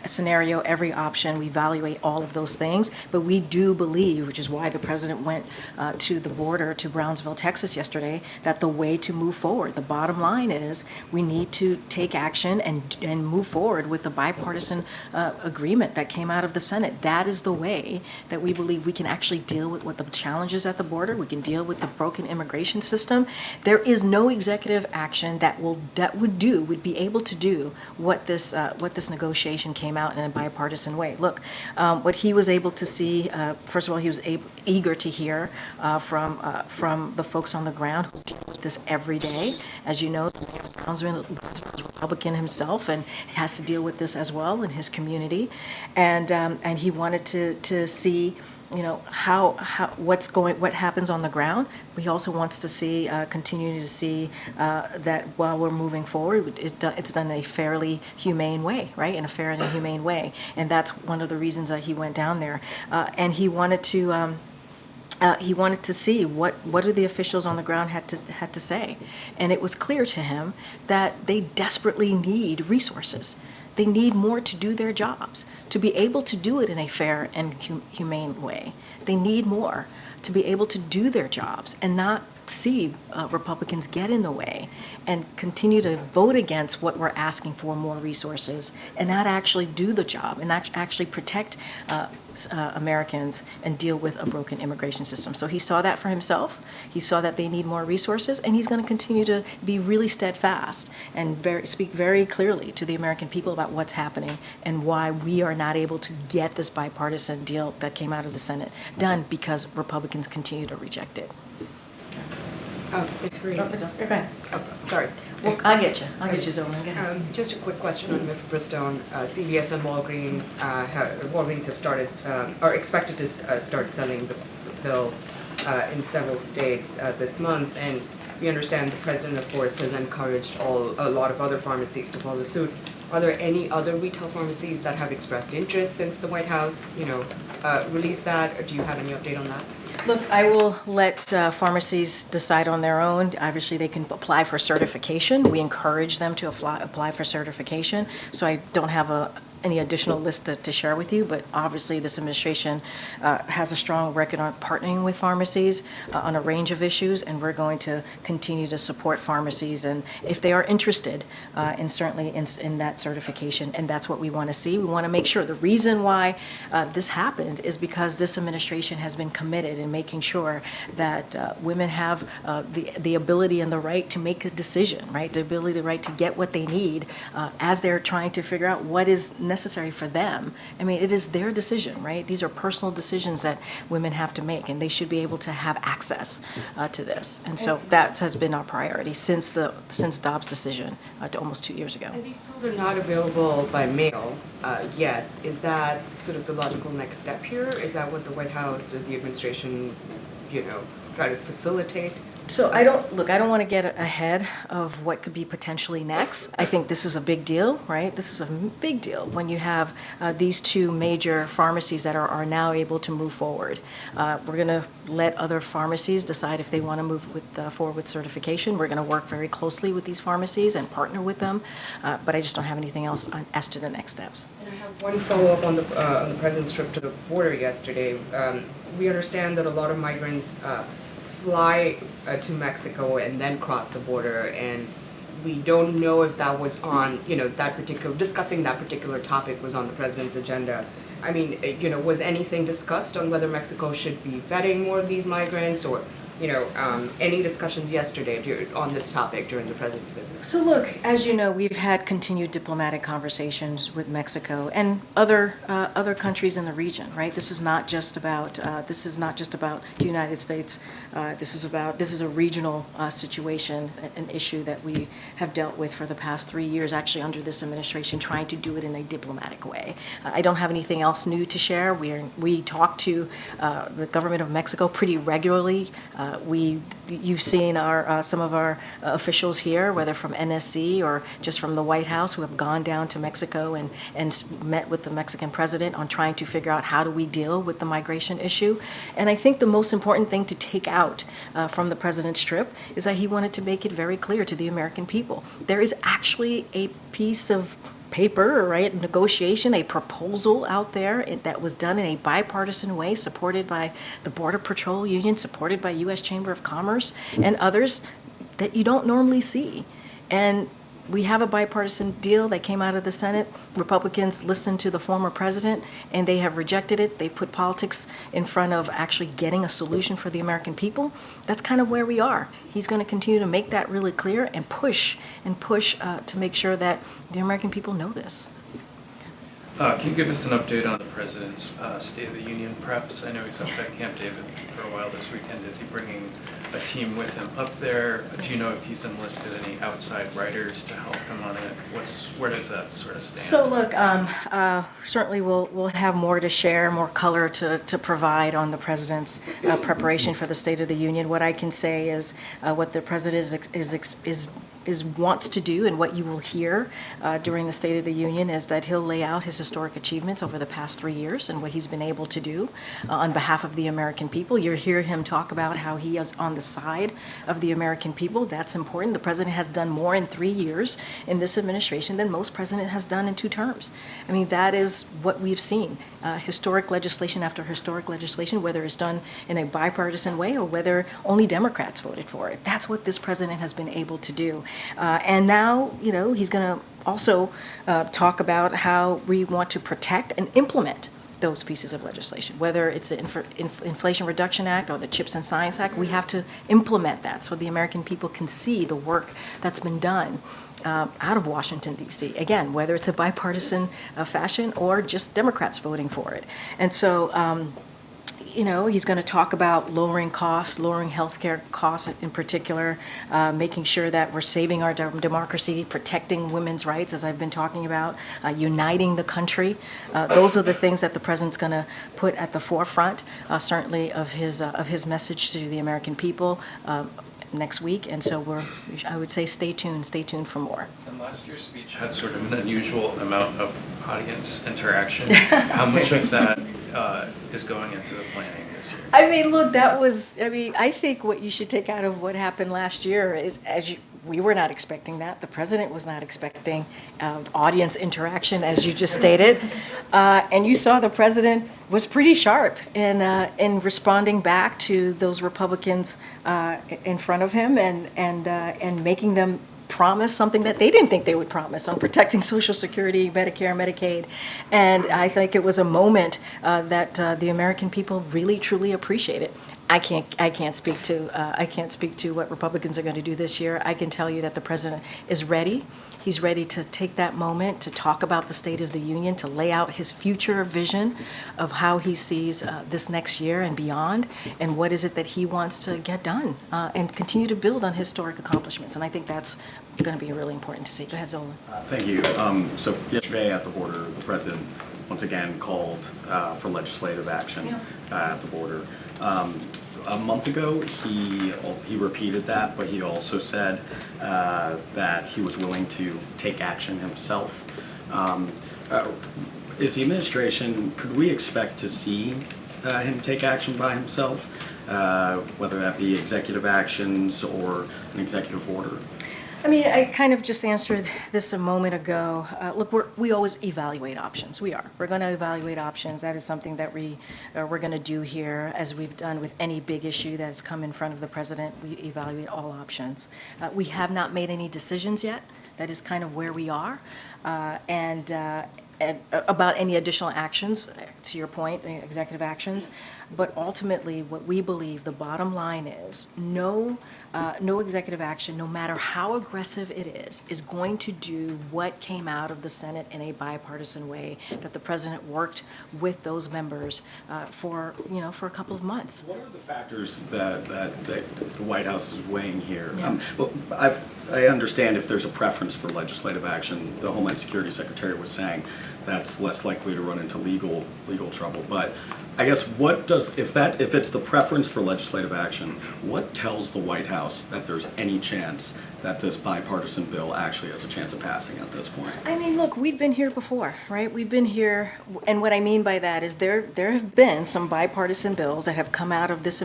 scenario, every option. We evaluate all of those things. But we do believe, which is why the president went to the border, to Brownsville, Texas yesterday, that the way to move forward, the bottom line is we need to take action and move forward with the bipartisan agreement that came out of the Senate. That is the way that we believe we can actually deal with what the challenges at the border. We can deal with the broken immigration system. There is no executive action that would be able to do what this negotiation came out in a bipartisan way. Look, what he was able to see. First of all, he was eager to hear from the folks on the ground who deal with this every day. As you know, Brownsville is Republican himself and has to deal with this as well in his community, and he wanted to see, you know, what happens on the ground. He also wants to see, continue to see that while we're moving forward, it's done in a fairly humane way, right? In a fair and humane way, and that's one of the reasons that he went down there, and he wanted to. He wanted to see what do the officials on the ground had to say, and it was clear to him that they desperately need resources. They need more to do their jobs, to be able to do it in a fair and humane way. They need more to be able to do their jobs and not see Republicans get in the way and continue to vote against what we're asking for, more resources, and not actually do the job and actually protect Americans and deal with a broken immigration system. So he saw that for himself. He saw that they need more resources, and he's going to continue to be really steadfast and speak very clearly to the American people about what's happening and why we are not able to get this bipartisan deal that came out of the Senate done because Republicans continue to reject it. Thanks, Karine. Okay. Oh, sorry. Well, I'll get you, Zoe. Go ahead. Just a quick question on Mifepristone. CVS and Walgreens have started, are expected to start selling the pill in several states this month, and we understand the president, of course, has encouraged a lot of other pharmacies to follow suit. Are there any other retail pharmacies that have expressed interest since the White House, released that? Or do you have any update on that? Look, I will let pharmacies decide on their own. Obviously, they can apply for certification. We encourage them to apply for certification. So I don't have any additional list to share with you, but obviously this administration has a strong record on partnering with pharmacies on a range of issues, and we're going to continue to support pharmacies, and if they are interested certainly in that certification, and that's what we want to see. We want to make sure. The reason why this happened is because this administration has been committed in making sure that women have the ability and the right to make a decision, right? The ability, the right to get what they need as they're trying to figure out what is necessary for them. I mean, it is their decision, right? These are personal decisions that women have to make, and they should be able to have access to this. And so that has been our priority since Dobbs' decision almost 2 years ago. And these pills are not available by mail yet. Is that sort of the logical next step here? Is that what the White House or the administration, try to facilitate So I don't want to get ahead of what could be potentially next. I think this is a big deal, right? This is a big deal when you have these two major pharmacies that are now able to move forward. We're going to let other pharmacies decide if they want to move forward with certification. We're going to work very closely with these pharmacies and partner with them, but I just don't have anything else as to the next steps. And I have one follow-up on the president's trip to the border yesterday. We understand that a lot of migrants fly to Mexico and then cross the border, and we don't know if that was on, discussing that particular topic was on the president's agenda. I mean, was anything discussed on whether Mexico should be vetting more of these migrants, or, any discussions yesterday on this topic during the president's visit? So look, as you know, we've had continued diplomatic conversations with Mexico and other countries in the region, right? This is not just about the United States. This is a regional situation, an issue that we have dealt with for the past 3 years, actually under this administration, trying to do it in a diplomatic way. I don't have anything else new to share. We talk to the government of Mexico pretty regularly. You've seen some of our officials here, whether from NSC or just from the White House, who have gone down to Mexico and met with the Mexican president on trying to figure out how do we deal with the migration issue. And I think the most important thing to take out from the president's trip is that he wanted to make it very clear to the American people. There is actually a piece of paper, right, negotiation, a proposal out there that was done in a bipartisan way, supported by the Border Patrol Union, supported by U.S. Chamber of Commerce and others that you don't normally see. And we have a bipartisan deal that came out of the Senate. Republicans listened to the former president, and they have rejected it. They put politics in front of actually getting a solution for the American people. That's kind of where we are. He's going to continue to make that really clear and push to make sure that the American people know this. Can you give us an update on the president's State of the Union preps? I know he's up at Camp David for a while this weekend. Is he bringing a team with him up there? Do you know if he's enlisted any outside writers to help him on it? Where does that sort of stand? So look, certainly we'll have more to share, more color to provide on the president's preparation for the State of the Union. What I can say is what the president wants to do, and what you will hear during the State of the Union, is that he'll lay out his historic achievements over the past 3 years and what he's been able to do on behalf of the American people. You'll hear him talk about how he is on the side of the American people. That's important. The president has done more in 3 years in this administration than most president has done in 2 terms. I mean, that is what we've seen. Historic legislation after historic legislation, whether it's done in a bipartisan way or whether only Democrats voted for it. That's what this president has been able to do. And now, he's going to also talk about how we want to protect and implement those pieces of legislation, whether it's the Inflation Reduction Act or the CHIPS and Science Act. We have to implement that so the American people can see the work that's been done out of Washington, D.C. Again, whether it's a bipartisan fashion or just Democrats voting for it. And so, he's going to talk about lowering costs, lowering healthcare costs in particular, making sure that we're saving our democracy, protecting women's rights, as I've been talking about, uniting the country. Those are the things that the president's going to put at the forefront, certainly of his message to the American people next week. And so I would say stay tuned for more. And last year's speech had sort of an unusual amount of audience interaction. How much of that is going into the planning this year? I mean, look, I think what you should take out of what happened last year is, we were not expecting that. The president was not expecting audience interaction, as you just stated. And you saw the president was pretty sharp in responding back to those Republicans in front of him and making them promise something that they didn't think they would promise on protecting Social Security, Medicare, Medicaid. And I think it was a moment that the American people really, truly appreciated. I can't speak to what Republicans are going to do this year. I can tell you that the president is ready. He's ready to take that moment to talk about the State of the Union, to lay out his future vision of how he sees this next year and beyond, and what is it that he wants to get done and continue to build on historic accomplishments. And I think that's going to be really important to see. Go ahead, Zola. Thank you. So yesterday at the border, the president once again called for legislative action at the border. a month ago, he repeated that, but he also said that he was willing to take action himself. Is the administration, could we expect to see him take action by himself, whether that be executive actions or an executive order? I mean, I kind of just answered this a moment ago. Look, we always evaluate options. We are. We're going to evaluate options. That is something that we're going to do here, as we've done with any big issue that has come in front of the president. We evaluate all options. We have not made any decisions yet. That is kind of where we are. And about any additional actions, to your point, executive actions. But ultimately, what we believe, the bottom line is, no executive action, no matter how aggressive it is going to do what came out of the Senate in a bipartisan way, that the president worked with those members for a couple of months. What are the factors that the White House is weighing here? Yeah. Well, I understand if there's a preference for legislative action. The Homeland Security Secretary was saying that's less likely to run into legal trouble. But I guess if it's the preference for legislative action, what tells the White House that there's any chance that this bipartisan bill actually has a chance of passing at this point? I mean, look, we've been here before, right? We've been here, and what I mean by that is there have been some bipartisan bills that have come out of this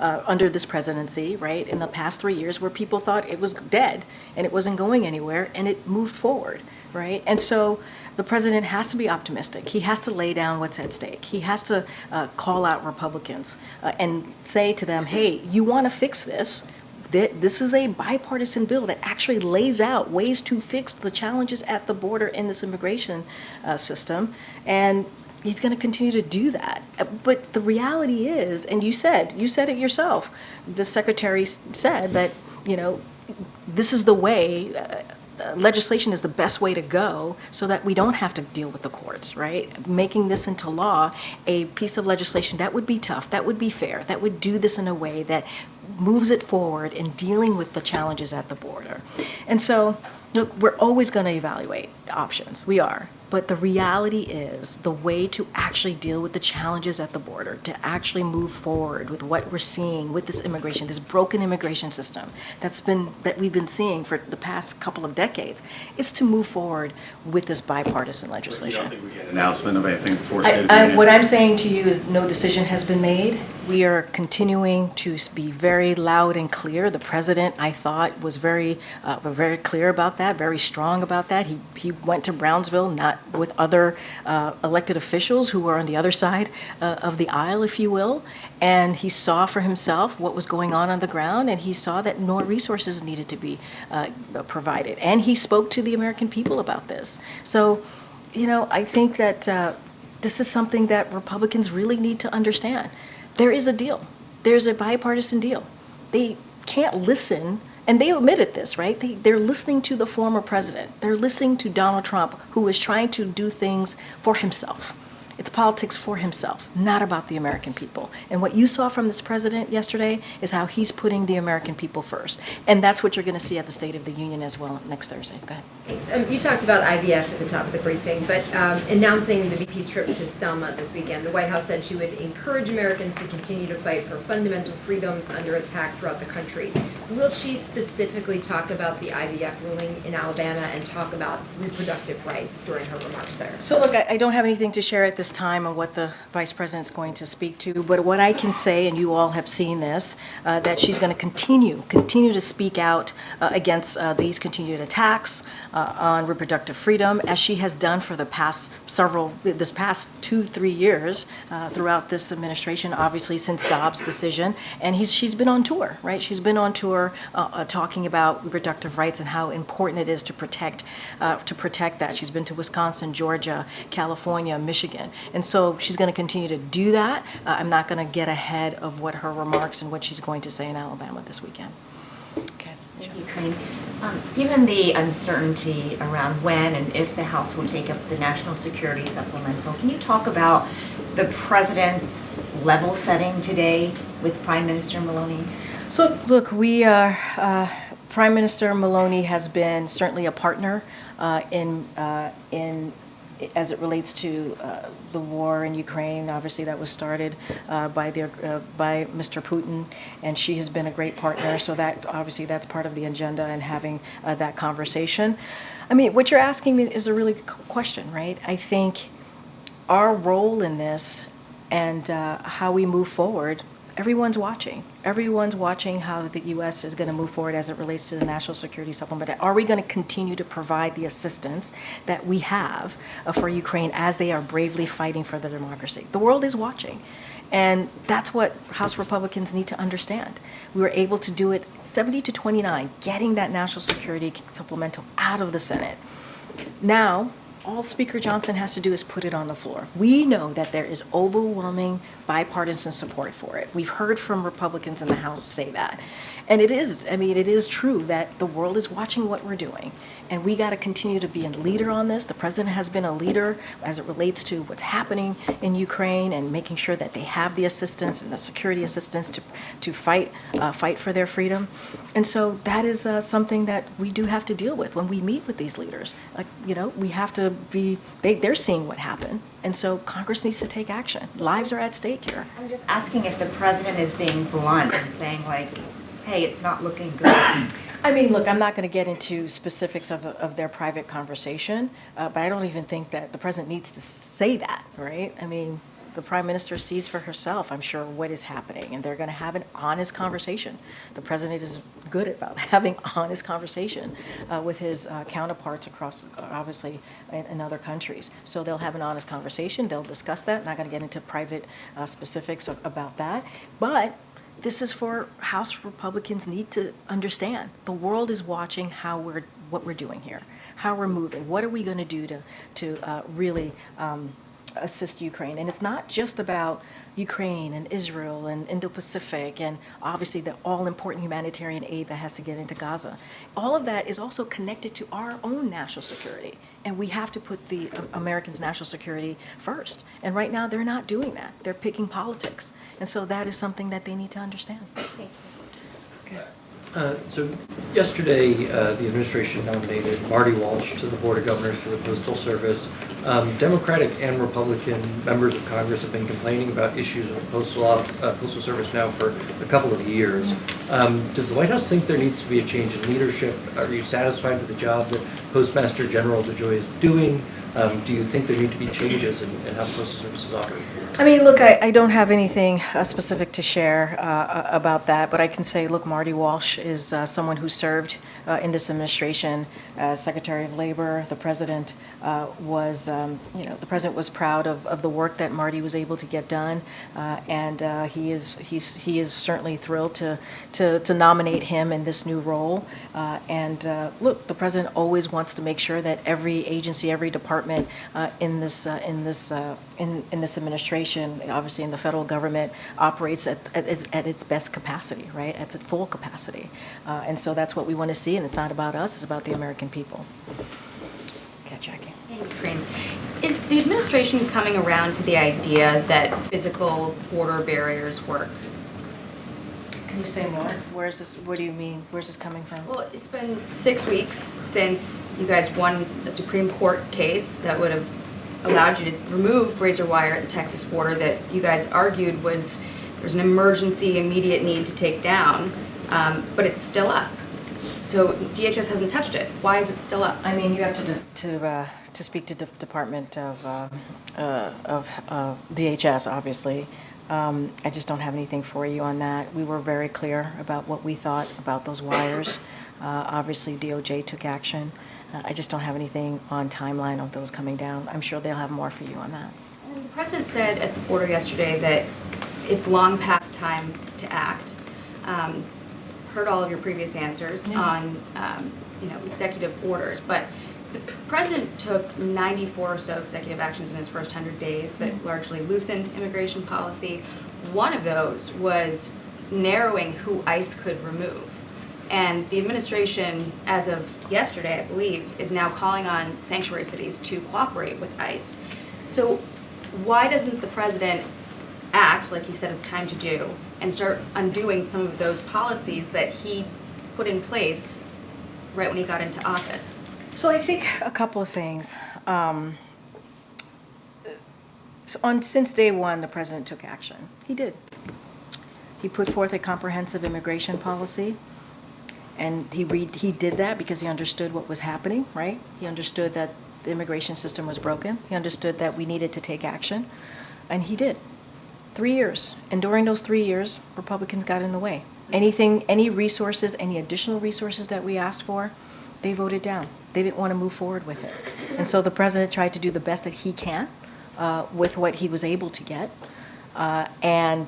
under this presidency, right, in the past 3 years, where people thought it was dead and it wasn't going anywhere, and it moved forward, right? And so the president has to be optimistic. He has to lay down what's at stake. He has to call out Republicans and say to them, hey, you want to fix this? This is a bipartisan bill that actually lays out ways to fix the challenges at the border in this immigration system. And he's going to continue to do that. But the reality is, and you said it yourself, the secretary said that, this is the way, legislation is the best way to go so that we don't have to deal with the courts, right? Making this into law, a piece of legislation that would be tough, that would be fair, that would do this in a way that moves it forward in dealing with the challenges at the border. And so, look, we're always going to evaluate options. We are. But the reality is the way to actually deal with the challenges at the border, to actually move forward with what we're seeing with this immigration, this broken immigration system that we've been seeing for the past couple of decades, is to move forward with this bipartisan legislation. You don't think we get an announcement of anything before State of the Union? What I'm saying to you is no decision has been made. We are continuing to be very loud and clear. The president, I thought, was very clear about that, very strong about that. He went to Brownsville, not with other elected officials who were on the other side of the aisle, if you will, and he saw for himself what was going on the ground, and he saw that more resources needed to be provided, and he spoke to the American people about this. So, I think that this is something that Republicans really need to understand. There is a deal. There's a bipartisan deal. They can't listen. And they admitted this, right? They're listening to the former president. They're listening to Donald Trump, who is trying to do things for himself. It's politics for himself, not about the American people. And what you saw from this president yesterday is how he's putting the American people first. And that's what you're going to see at the State of the Union as well next Thursday. Go ahead. Thanks. You talked about IVF at the top of the briefing, but announcing the VP's trip to Selma this weekend, the White House said she would encourage Americans to continue to fight for fundamental freedoms under attack throughout the country. Will she specifically talk about the IVF ruling in Alabama and talk about reproductive rights during her remarks there? So look, I don't have anything to share at this time on what the Vice President's going to speak to, but what I can say, and you all have seen this, that she's going to continue to speak out against these continued attacks on reproductive freedom, as she has done for the past 2-3 years throughout this administration, obviously since Dobbs' decision, and she's been on tour, right? She's been on tour talking about reproductive rights and how important it is to protect that. She's been to Wisconsin, Georgia, California, Michigan, and so she's going to continue to do that. I'm not going to get ahead of what her remarks and what she's going to say in Alabama this weekend. Okay. Thank you, Karine. Given the uncertainty around when and if the House will take up the National Security Supplemental, can you talk about the President's level setting today with Prime Minister Maloney? So, look, Prime Minister Maloney has been certainly a partner in as it relates to the war in Ukraine. Obviously, that was started by Mr. Putin, and she has been a great partner. So that obviously that's part of the agenda and having that conversation. I mean, what you're asking me is a really good question, right? I think our role in this and how we move forward, everyone's watching. Everyone's watching how the U.S. is going to move forward as it relates to the National Security Supplement. Are we going to continue to provide the assistance that we have for Ukraine as they are bravely fighting for their democracy? The world is watching. And that's what House Republicans need to understand. We were able to do it 70-29, getting that National Security Supplemental out of the Senate. Now, all Speaker Johnson has to do is put it on the floor. We know that there is overwhelming bipartisan support for it. We've heard from Republicans in the House say that. And it is, I mean, it is true that the world is watching what we're doing. And we got to continue to be a leader on this. The president has been a leader as it relates to what's happening in Ukraine and making sure that they have the assistance and the security assistance to fight for their freedom. And so that is something that we do have to deal with when we meet with these leaders. Like, you know, we have to be, they're seeing what happened. And so Congress needs to take action. Lives are at stake here. I'm just asking if the president is being blunt and saying like, hey, it's not looking good. I mean, look, I'm not going to get into specifics of their private conversation, but I don't even think that the president needs to say that, right? I mean, the prime minister sees for herself, I'm sure, what is happening, and they're going to have an honest conversation. The president is good about having honest conversation with his counterparts across, obviously, in other countries. So they'll have an honest conversation. They'll discuss that. Not going to get into private specifics about that, but this is for House Republicans need to understand. The world is watching what we're doing here, how we're moving. What are we going to do to really assist Ukraine? And it's not just about Ukraine and Israel and Indo-Pacific and obviously the all-important humanitarian aid that has to get into Gaza. All of that is also connected to our own national security. And we have to put the Americans' national security first. And right now, they're not doing that. They're picking politics. And so that is something that they need to understand. So yesterday, the administration nominated Marty Walsh to the Board of Governors for the Postal Service. Democratic and Republican members of Congress have been complaining about issues with the Postal Service now for a couple of years. Does the White House think there needs to be a change in leadership? Are you satisfied with the job that Postmaster General DeJoy is doing? Do you think there need to be changes in how the Postal Service is operating? I mean, look, I don't have anything specific to share about that, but I can say, look, Marty Walsh is someone who served in this administration as Secretary of Labor. The president the president was proud of the work that Marty was able to get done, and he is certainly thrilled to nominate him in this new role. Look, the president always wants to make sure that every agency, every department in this administration, obviously in the federal government, operates at its best capacity, right? At its full capacity. And so that's what we want to see, and it's not about us, it's about the American people. Okay, Jackie. Hey, Karine. Is the administration coming around to the idea that physical border barriers work? Can you say more? Where's this? What do you mean? Where's this coming from? Well, it's been 6 weeks since you guys won a Supreme Court case that would have allowed you to remove razor wire at the Texas border that you guys argued was there's an emergency, immediate need to take down, but it's still up. So DHS hasn't touched it. Why is it still up? I mean, you have to speak to the Department of DHS, obviously. I just don't have anything for you on that. We were very clear about what we thought about those wires. Obviously, DOJ took action. I just don't have anything on timeline of those coming down. I'm sure they'll have more for you on that. And the president said at the border yesterday that it's long past time to act. Heard all of your previous answers on executive orders, but the president took 94 or so executive actions in his first 100 days that largely loosened immigration policy. One of those was narrowing who ICE could remove. And the administration, as of yesterday, I believe, is now calling on sanctuary cities to cooperate with ICE. So why doesn't the president act like he said it's time to do and start undoing some of those policies that he put in place right when he got into office? So I think a couple of things. Since day one, the president took action. He did. He put forth a comprehensive immigration policy, and he did that because he understood what was happening, right? He understood that the immigration system was broken. He understood that we needed to take action, and he did. 3 years. And during those 3 years, Republicans got in the way. Any resources, any additional resources that we asked for, they voted down. They didn't want to move forward with it. And so the president tried to do the best that he can with what he was able to get. And,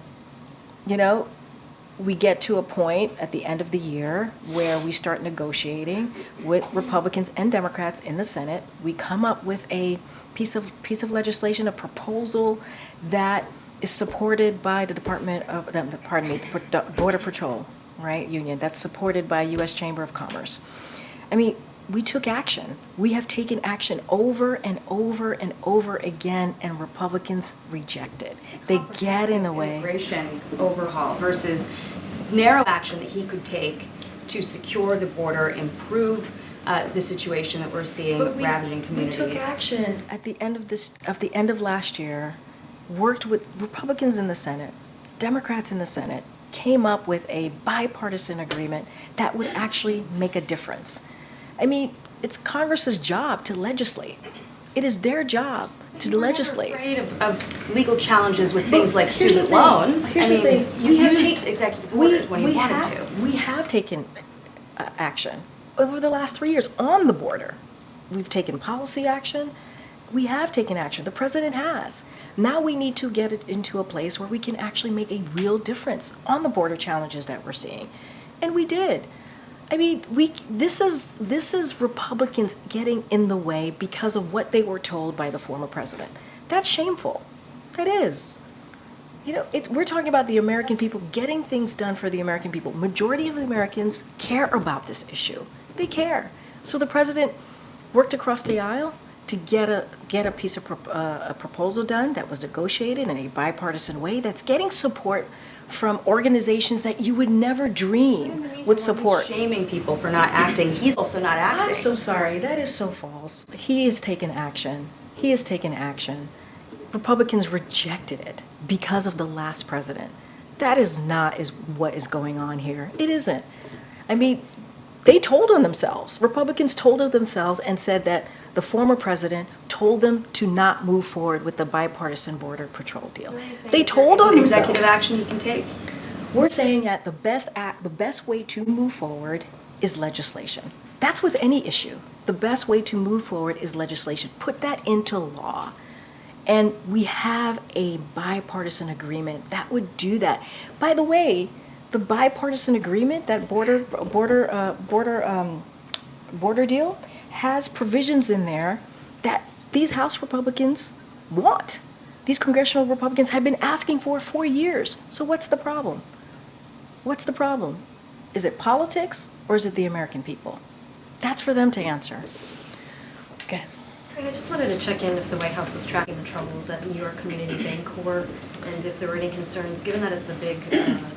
you know, we get to a point at the end of the year where we start negotiating with Republicans and Democrats in the Senate. We come up with a piece of legislation, a proposal that is supported by the the Border Patrol, right, union, that's supported by U.S. Chamber of Commerce. I mean, we took action. We have taken action over and over and over again, and Republicans reject it. They get in the way. Immigration overhaul versus narrow action that he could take to secure the border, improve the situation that we're seeing ravaging communities. We took action at the end of last year, worked with Republicans in the Senate, Democrats in the Senate, came up with a bipartisan agreement that would actually make a difference. I mean, it's Congress's job to legislate. It is their job to legislate. Afraid of legal challenges with things like student loans. Here's the thing. You used executive orders when you wanted to. We have taken action over the last 3 years on the border. We've taken policy action. We have taken action. The president has. Now we need to get it into a place where we can actually make a real difference on the border challenges that we're seeing. And we did. I mean, this is Republicans getting in the way because of what they were told by the former president. That's shameful. That is. You know, we're talking about the American people getting things done for the American people. Majority of the Americans care about this issue. They care. So the president worked across the aisle to get a piece of a proposal done that was negotiated in a bipartisan way that's getting support from organizations that you would never dream would support. He's shaming people for not acting. He's also not acting. I'm so sorry. That is so false. He has taken action. He has taken action. Republicans rejected it because of the last president. That is not what is going on here. It isn't. I mean, they told on themselves. Republicans told on themselves and said that the former president told them to not move forward with the bipartisan border patrol deal. So they told on themselves. Executive action he can take. We're saying that the best way to move forward is legislation. That's with any issue. The best way to move forward is legislation. Put that into law. And we have a bipartisan agreement that would do that. By the way, the bipartisan agreement, that border deal, has provisions in there that these House Republicans want. These congressional Republicans have been asking for years. So what's the problem? What's the problem? Is it politics or is it the American people? That's for them to answer. Okay. I just wanted to check in if the White House was tracking the troubles at New York Community Bancorp, and if there were any concerns, given that it's a big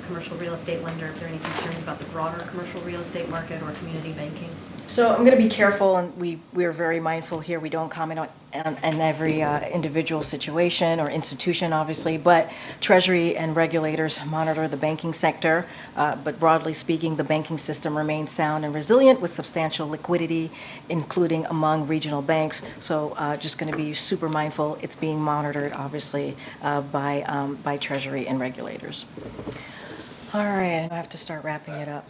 commercial real estate lender, if there are any concerns about the broader commercial real estate market or community banking? So I'm going to be careful, and we're very mindful here. We don't comment on every individual situation or institution, obviously, but Treasury and regulators monitor the banking sector. But broadly speaking, the banking system remains sound and resilient with substantial liquidity, including among regional banks. So just going to be super mindful. It's being monitored, obviously, by Treasury and regulators. All right, I have to start wrapping it up.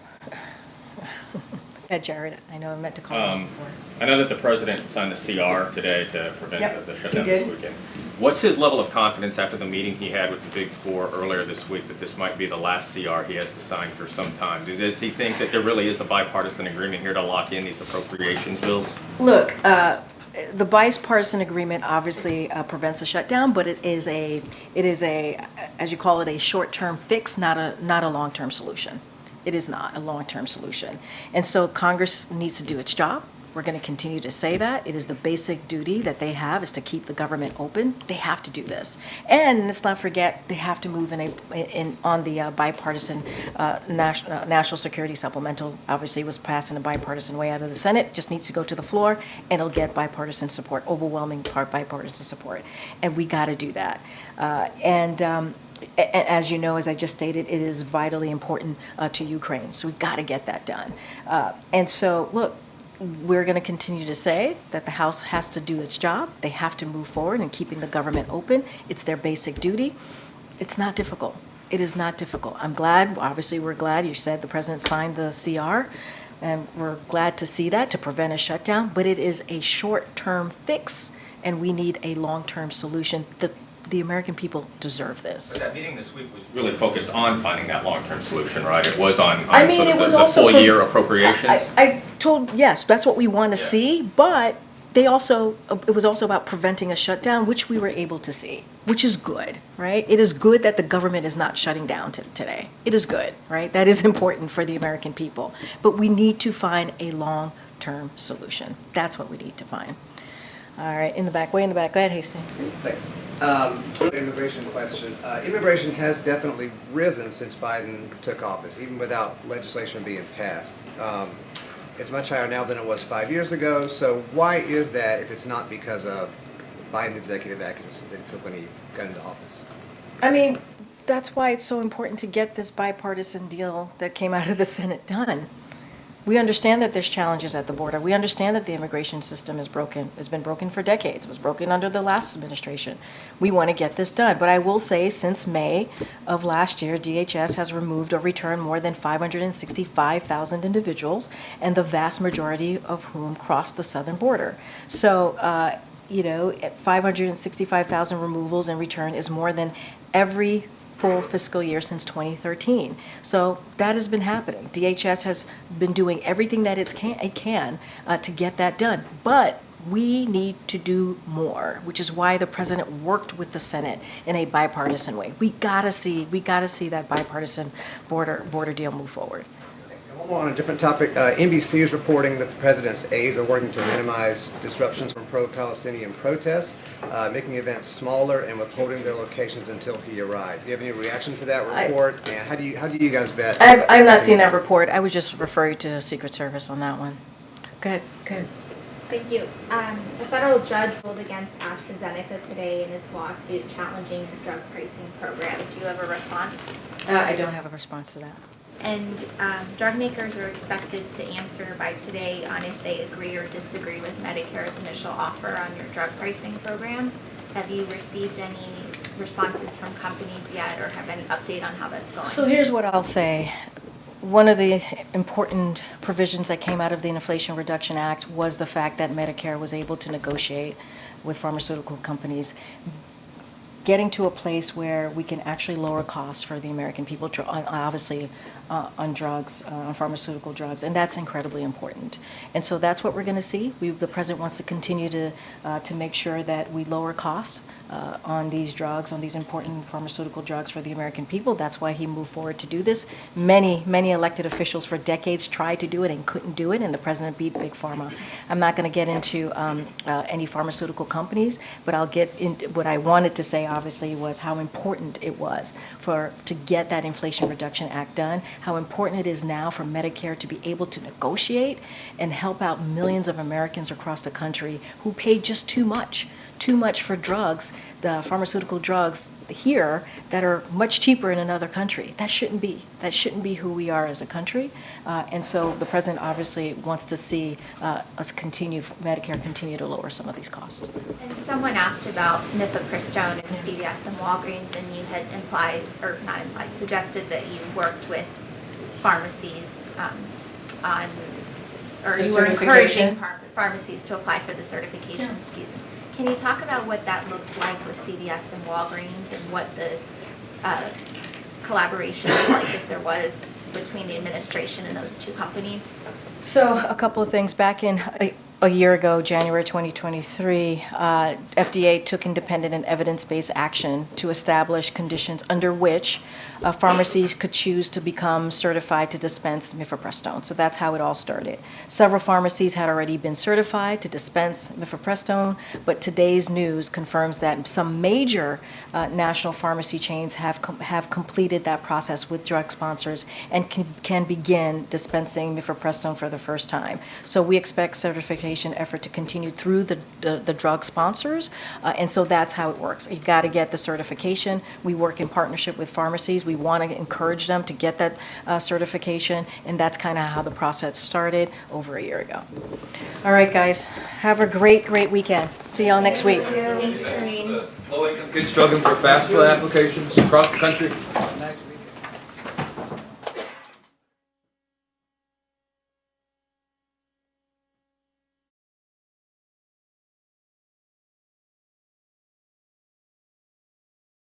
Yeah, Jared, I know I meant to call you before. I know that the president signed the CR today to prevent the shutdown this weekend. What's his level of confidence after the meeting he had with the Big Four earlier this week that this might be the last CR he has to sign for some time? Does he think that there really is a bipartisan agreement here to lock in these appropriations bills? Look, the bipartisan agreement obviously prevents a shutdown, but it is a, as you call it, a short-term fix, not a long-term solution. It is not a long-term solution. And so Congress needs to do its job. We're going to continue to say that. It is the basic duty that they have is to keep the government open. They have to do this. And let's not forget, they have to move on the bipartisan national security supplemental. Obviously, it was passed in a bipartisan way out of the Senate. Just needs to go to the floor, and it'll get bipartisan support, overwhelming bipartisan support. And we got to do that. As you know, as I just stated, it is vitally important to Ukraine. So we got to get that done. And so, look, we're going to continue to say that the House has to do its job. They have to move forward in keeping the government open. It's their basic duty. It's not difficult. It is not difficult. I'm glad, obviously we're glad, you said the president signed the CR, and we're glad to see that, to prevent a shutdown, but it is a short-term fix, and we need a long-term solution. The American people deserve this. But that meeting this week was really focused on finding that long-term solution, right? It was on I mean, sort of it was the also full year appropriations. I told, yes, that's what we want to see, but it was also about preventing a shutdown, which we were able to see, which is good, right? It is good that the government is not shutting down today. It is good, right? That is important for the American people. But we need to find a long-term solution. That's what we need to find. All right, in the back, way in the back. Go ahead, Hastings. Thanks. Immigration question. Immigration has definitely risen since Biden took office, even without legislation being passed. It's much higher now than it was 5 years ago. So why is that if it's not because of Biden's executive actions that he took when he got into office? I mean, that's why it's so important to get this bipartisan deal that came out of the Senate done. We understand that there's challenges at the border. We understand that the immigration system is broken. It's been broken for decades. It was broken under the last administration. We want to get this done. But I will say since May of last year, DHS has removed or returned more than 565,000 individuals, and the vast majority of whom crossed the southern border. So, 565,000 removals and return is more than every full fiscal year since 2013. So that has been happening. DHS has been doing everything that it can to get that done. But we need to do more, which is why the president worked with the Senate in a bipartisan way. We gotta see that bipartisan border deal move forward. One more on a different topic. NBC is reporting that the president's aides are working to minimize disruptions from pro-Palestinian protests, making events smaller and withholding their locations until he arrives. Do you have any reaction to that report? And how do you guys vet? I've not seen that report. I would just refer you to the Secret Service on that one. Go ahead. Thank you. A federal judge ruled against AstraZeneca today in its lawsuit challenging the drug pricing program. Do you have a response? I don't have a response to that. And drug makers are expected to answer by today on if they agree or disagree with Medicare's initial offer on your drug pricing program. Have you received any responses from companies yet, or have any update on how that's going? So here's what I'll say. One of the important provisions that came out of the Inflation Reduction Act was the fact that Medicare was able to negotiate with pharmaceutical companies, getting to a place where we can actually lower costs for the American people, obviously on drugs, on pharmaceutical drugs, and that's incredibly important. And so that's what we're going to see. The president wants to continue to make sure that we lower costs on these drugs, on these important pharmaceutical drugs for the American people. That's why he moved forward to do this. Many elected officials for decades tried to do it and couldn't do it, and the president beat Big Pharma. I'm not going to get into any pharmaceutical companies, but I'll get into what I wanted to say, obviously, was how important it was to get that Inflation Reduction Act done, how important it is now for Medicare to be able to negotiate and help out millions of Americans across the country who pay just too much for drugs, the pharmaceutical drugs here that are much cheaper in another country. That shouldn't be. That shouldn't be who we are as a country. And so the president obviously wants to see Medicare continue to lower some of these costs. And someone asked about Mifepristone and CVS and Walgreens, and you had suggested that you worked with pharmacies you were encouraging pharmacies to apply for the certification. Yeah. Excuse me. Can you talk about what that looked like with CVS and Walgreens, and what the collaboration was like, if there was, between the administration and those two companies? So a couple of things. Back in a year ago, January 2023, FDA took independent and evidence-based action to establish conditions under which pharmacies could choose to become certified to dispense Mifepristone. So that's how it all started. Several pharmacies had already been certified to dispense Mifepristone, but today's news confirms that some major national pharmacy chains have completed that process with drug sponsors and can begin dispensing Mifepristone for the first time. So we expect certification effort to continue through the drug sponsors, and so that's how it works. You got to get the certification. We work in partnership with pharmacies. We want to encourage them to get that certification, and that's kind of how the process started over a year ago. All right, guys, have a great weekend. See y'all next week. Thanks, Karine. Low-income kids struggling for fast food applications across the country.